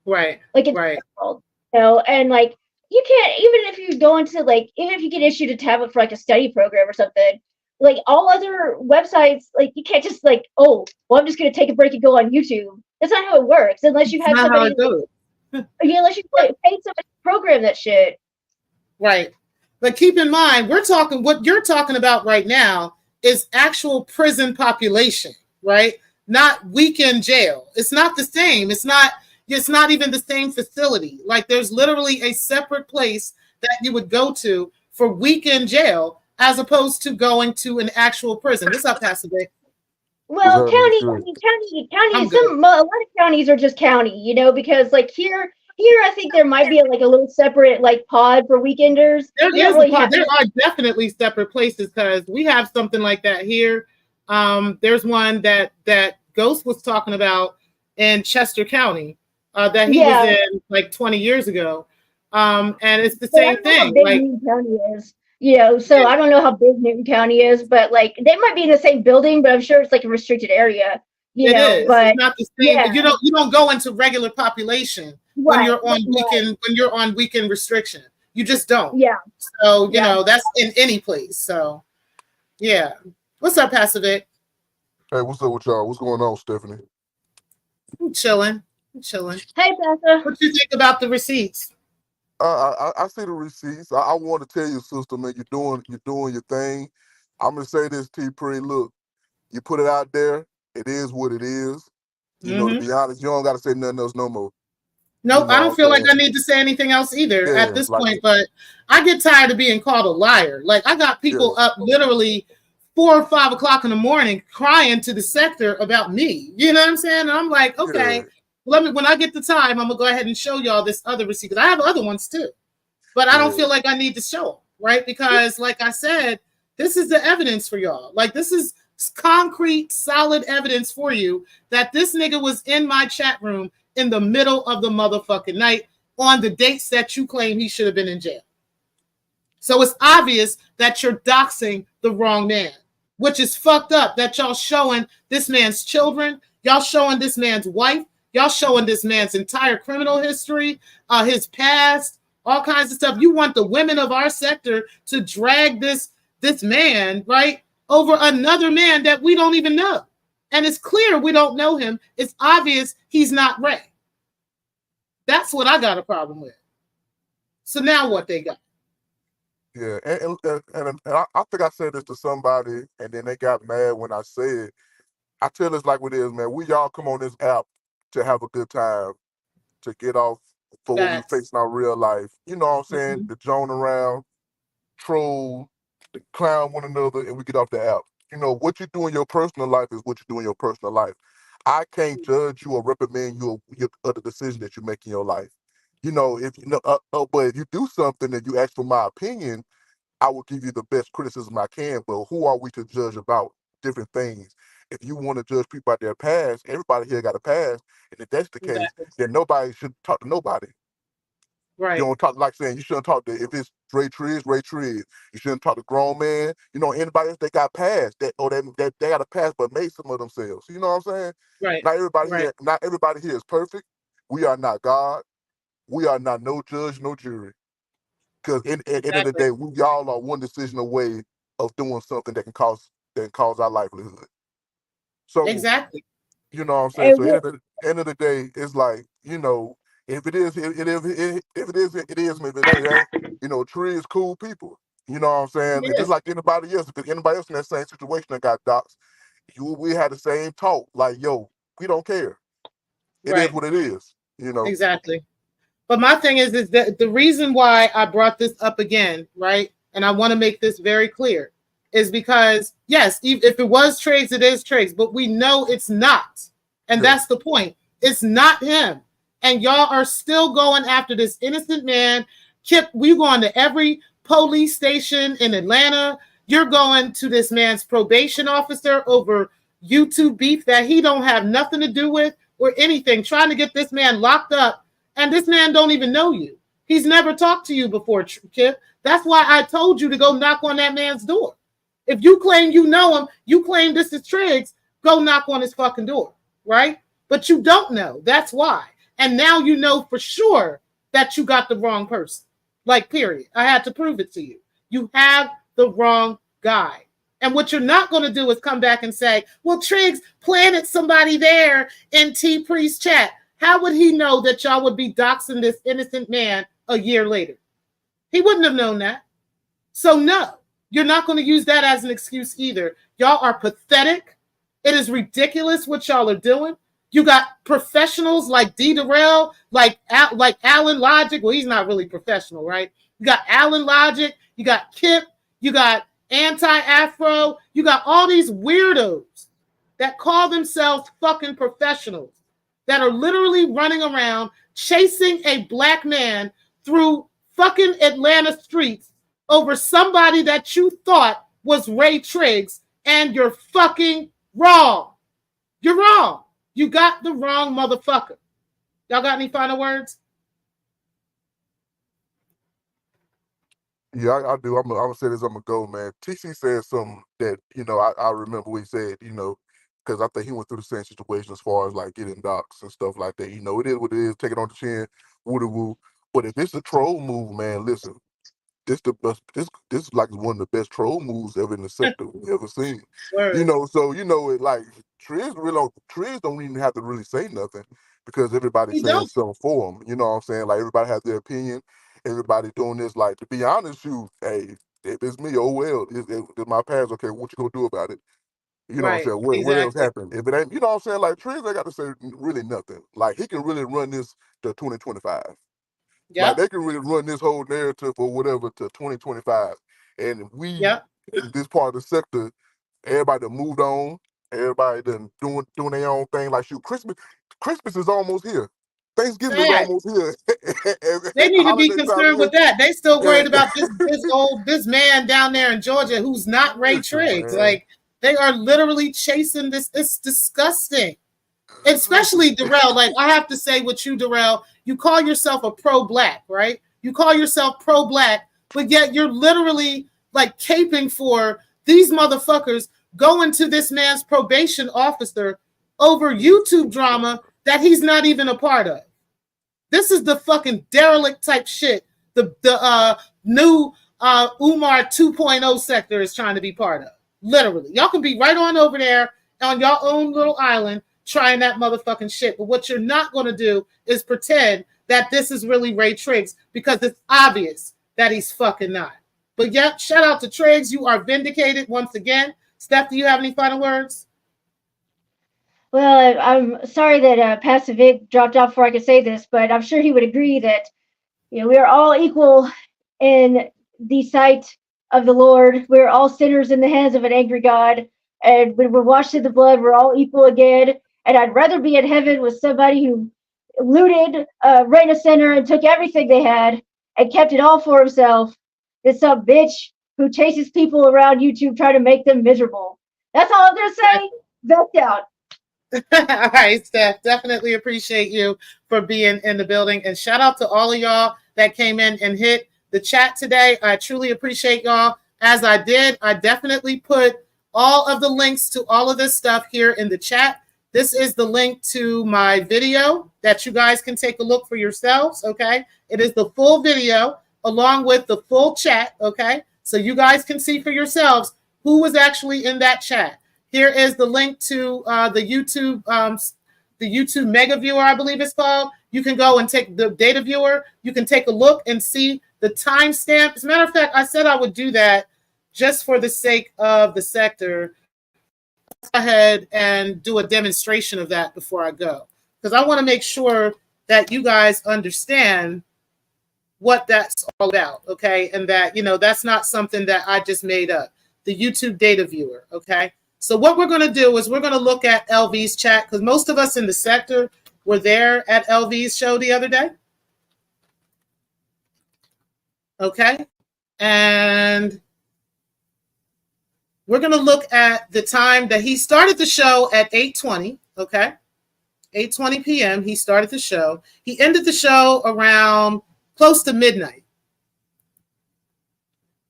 Right. Like it's difficult. And like you can't, even if you go into like, even if you get issued a tablet for like a study program or something, like all other websites, like you can't just like, oh, well, I'm just going to take a break and go on YouTube. That's not how it works unless you have somebody, unless you pay somebody to program that shit. Right. But keep in mind, what you're talking about right now is actual prison population, right? Not weekend jail. It's not the same. It's not even the same facility. Like there's literally a separate place that you would go to for weekend jail as opposed to going to an actual prison. What's up, Pastor Vic? Well, a lot of counties are just county, because like here I think there might be like a little separate like pod for weekenders. There are definitely separate places because we have something like that here. There's one that Ghost was talking about in Chester County. That he was in like 20 years ago. And it's the same thing. Like Newton County is, so I don't know how big Newton County is, but like they might be in the same building, but I'm sure it's like a restricted area. But it's not the same. Yeah. You don't go into regular population when you're on weekend restriction. You just don't. Yeah. So that's in any place. So yeah. What's up, Pastor Vic? Hey, what's up with y'all? What's going on, Stephanie? I'm chilling. Hey, Pastor. What do you think about the receipts? I see the receipts. I want to tell you, sister, man, you're doing your thing. I'm gonna say this, T-Pre. Look, you put it out there. It is what it is. You know, to be honest, you don't got to say nothing else no more. Nope, I don't feel like I need to say anything else either at this point. But I get tired of being called a liar. Like I got people up literally 4 or 5 o'clock in the morning crying to the sector about me. You know what I'm saying? And I'm like, okay. When I get the time, I'm gonna go ahead and show y'all this other receipt because I have other ones too, but I don't feel like I need to show them, right? Because, like I said, this is the evidence for y'all. Like this is concrete, solid evidence for you that this nigga was in my chat room in the middle of the motherfucking night on the dates that you claim he should have been in jail. So it's obvious that you're doxing the wrong man, which is fucked up that y'all showing this man's children, y'all showing this man's wife, y'all showing this man's entire criminal history, his past, all kinds of stuff. You want the women of our sector to drag this man, right, over another man that we don't even know. And it's clear we don't know him. It's obvious he's not Ray. That's what I got a problem with. So now what they got? Yeah, and I think I said this to somebody, and then they got mad when I said, I tell this like what it is, man. We all come on this app to have a good time, to get off for what we face in our real life. You know what I'm saying? Mm-hmm. The drone around, troll, the clown one another, and we get off the app. You know, what you do in your personal life is what you do in your personal life. I can't judge you or reprimand you or the decision that you make in your life. You know, if you know, but if you do something and you ask for my opinion, I will give you the best criticism I can. But who are we to judge about different things? If you want to judge people about their past, everybody here got a past, and if that's the case, then nobody should talk to nobody. Right. You don't talk, like saying you shouldn't talk to, if it's Triggs. You shouldn't talk to grown man. You know, anybody else that got past that, or that they got a past but made some of themselves. You know what I'm saying? Right. Not everybody here is perfect. We are not God. We are not no judge, no jury. Because at the end of the day, we all are one decision away of doing something that can cause our livelihood. So exactly. You know what I'm saying? So at the end of the day, it's like, you know, if it is, it is. If it ain't, you know, Triggs cool people. You know what I'm saying? Yeah. Just like anybody else. If anybody else in that same situation that got doxxed, we had the same talk. Like, yo, we don't care. It is what it is. You know. Exactly. But my thing is that the reason why I brought this up again, right? And I want to make this very clear, is because yes, if it was Triggs, it is Triggs, but we know it's not. And that's the point. It's not him. And y'all are still going after this innocent man. Kip, we going to every police station in Atlanta. You're going to this man's probation officer over YouTube beef that he don't have nothing to do with or anything, trying to get this man locked up. And this man don't even know you. He's never talked to you before, Kip. That's why I told you to go knock on that man's door. If you claim you know him, you claim this is Triggs, go knock on his fucking door, right? But you don't know. That's why. And now you know for sure that you got the wrong person. Like, period. I had to prove it to you. You have the wrong guy. And what you're not going to do is come back and say, well, Triggs planted somebody there in T Priest's chat. How would he know that y'all would be doxing this innocent man a year later? He wouldn't have known that. So no, you're not going to use that as an excuse either. Y'all are pathetic. It is ridiculous what y'all are doing. You got professionals like D. Durrell, like Alan Logic. Well, he's not really professional, right? You got Alan Logic. You got Kip. You got Anti-Afro. You got all these weirdos that call themselves fucking professionals that are literally running around chasing a black man through fucking Atlanta streets over somebody that you thought was Ray Triggs, and you're fucking wrong. You're wrong. You got the wrong motherfucker. Y'all got any final words? Yeah, I do. I'm gonna say this. I'm gonna go, man. TC said something that, you know, I remember what he said. You know, because I think he went through the same situation as far as like getting doxxed and stuff like that. You know, it is what it is. Take it on the chin, woo woo. But if it's a troll move, man, listen. This is like one of the best troll moves ever in the sector we've ever seen. Word. You know, so you know it, like Triggs don't even have to really say nothing because everybody's saying something for him. You know what I'm saying? Like everybody has their opinion. Everybody doing this. Like, to be honest, hey, if it's me, oh well, it's my past. Okay, what you gonna do about it? You know what I'm saying? What else happened? If it ain't, you know what I'm saying? Like Triggs, I got to say really nothing. Like he can really run this to 2025. Yeah. Like they can really run this whole narrative or whatever to 2025. And we, in this part of the sector, everybody that moved on, everybody done doing their own thing. Like shoot, Christmas is almost here. Thanksgiving is almost here. They need to be concerned with that. They still worried about this man down there in Georgia who's not Ray Triggs. Like they are literally chasing this. It's disgusting. Especially Durrell. Like I have to say with you, Durrell, you call yourself a pro-black, right? You call yourself pro-black, but yet you're literally like caping for these motherfuckers going to this man's probation officer over YouTube drama that he's not even a part of. This is the fucking derelict type shit the new Umar 2.0 sector is trying to be part of. Literally. Y'all can be right on over there on your own little island trying that motherfucking shit. But what you're not going to do is pretend that this is really Ray Triggs, because it's obvious that he's fucking not. But yeah, shout out to Triggs. You are vindicated once again. Steph, do you have any final words? Well, I'm sorry that Pastor Vic dropped off before I could say this, but I'm sure he would agree that, you know, we are all equal in the sight of the Lord. We're all sinners in the hands of an angry God. And when we're washed in the blood, we're all equal again. And I'd rather be in heaven with somebody who looted Reina Center and took everything they had and kept it all for himself than some bitch who chases people around YouTube trying to make them miserable. That's all I'm going to say. Vect out. All right, Steph, definitely appreciate you for being in the building. And shout out to all of y'all that came in and hit the chat today. I truly appreciate y'all. As I did, I definitely put all of the links to all of this stuff here in the chat. This is the link to my video that you guys can take a look for yourselves, okay? It is the full video along with the full chat, okay? So you guys can see for yourselves who was actually in that chat. Here is the link to the YouTube Mega Viewer, I believe it's called. You can go and take the data viewer. You can take a look and see the timestamp. As a matter of fact, I said I would do that just for the sake of the sector. Let's go ahead and do a demonstration of that before I go, because I want to make sure that you guys understand what that's all about, okay? And that, you know, that's not something that I just made up. The YouTube data viewer, okay? So what we're going to do is we're going to look at LV's chat, because most of us in the sector were there at LV's show the other day. Okay. And we're going to look at the time that he started the show at 8:20. Okay. 8:20 p.m. He started the show. He ended the show around close to midnight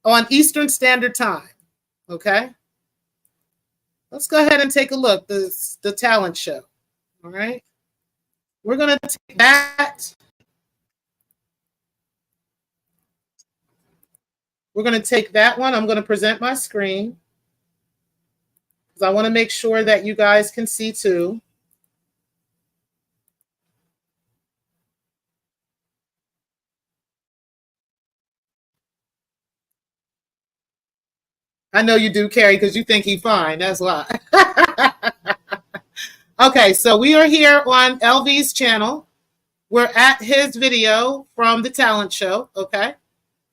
on Eastern Standard Time. Okay. Let's go ahead and take a look. The talent show. All right. We're going to take that. We're going to take that one. I'm going to present my screen because I want to make sure that you guys can see too. I know you do, Carrie, because you think he's fine. That's why. Okay, so we are here on LV's channel. We're at his video from the talent show, okay?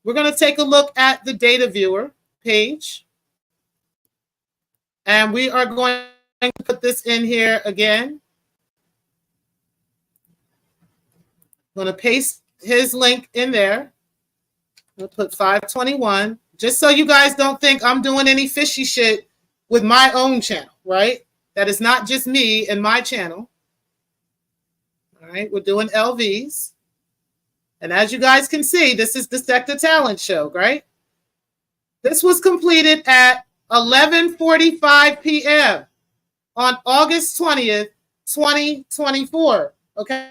We're going to take a look at the data viewer page. And we are going to put this in here again. I'm going to paste his link in there. We'll put 521. Just so you guys don't think I'm doing any fishy shit with my own channel, right? That is not just me and my channel. All right, we're doing LVs. And as you guys can see, this is the SECKTAH Talent Show, right? This was completed at 11:45 p.m. on August 20th, 2024. Okay,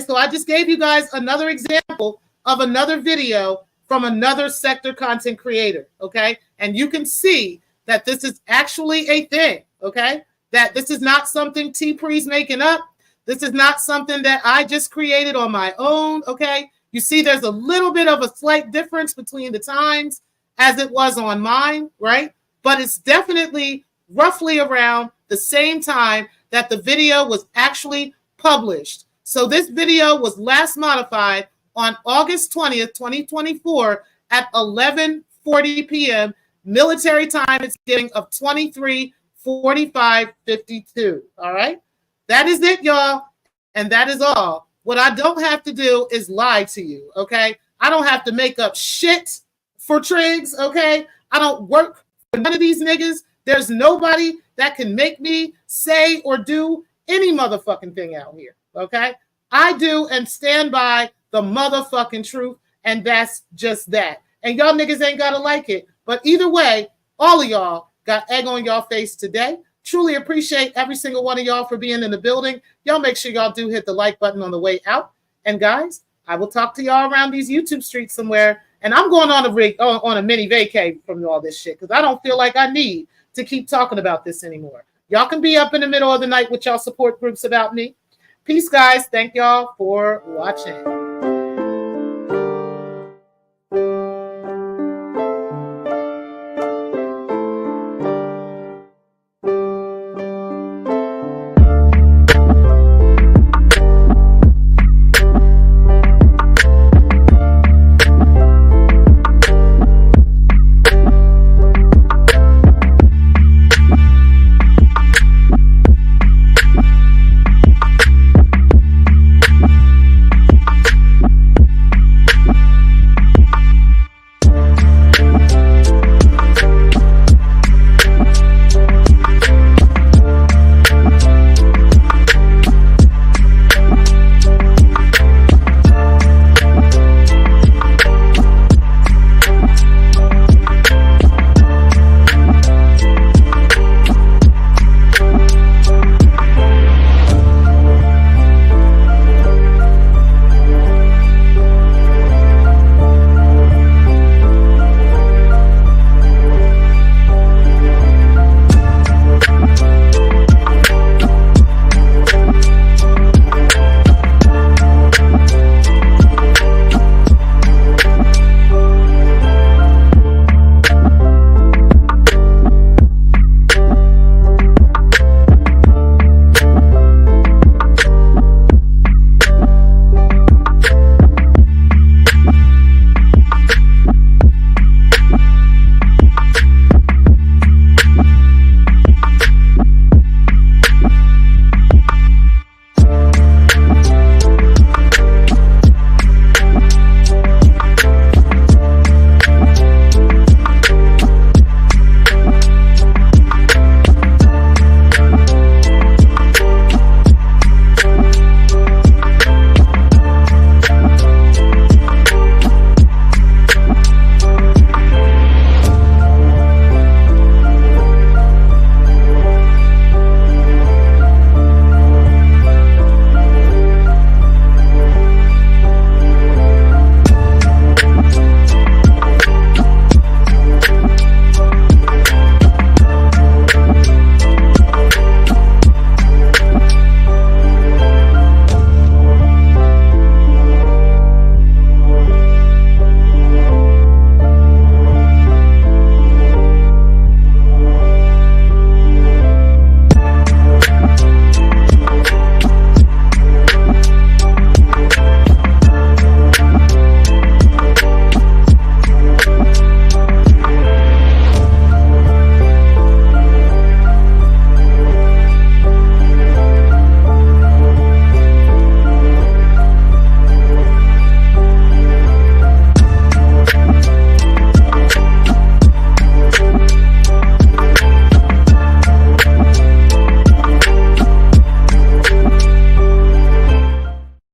so I just gave you guys another example of another video from another sector content creator, okay? And you can see that this is actually a thing, okay? That this is not something T-Pre's making up. This is not something that I just created on my own, okay? You see there's a little bit of a slight difference between the times as it was on mine, right? But it's definitely roughly around the same time that the video was actually published. So this video was last modified on August 20th, 2024 at 11:40 p.m. military time. It's getting of 23:45:52. All right. That is it, y'all. And that is all. What I don't have to do is lie to you. Okay. I don't have to make up shit for Triggs. Okay. I don't work for none of these niggas. There's nobody that can make me say or do any motherfucking thing out here. Okay. I do and stand by the motherfucking truth, and that's just that. and y'all niggas ain't gotta like it. But either way, all of y'all got egg on y'all face today. Truly appreciate every single one of y'all for being in the building. Y'all make sure y'all do hit the like button on the way out. And guys, I will talk to y'all around these YouTube streets somewhere. And I'm going on a mini vacay from all this shit because I don't feel like I need to keep talking about this anymore. Y'all can be up in the middle of the night with y'all support groups about me. Peace, guys. Thank y'all for watching.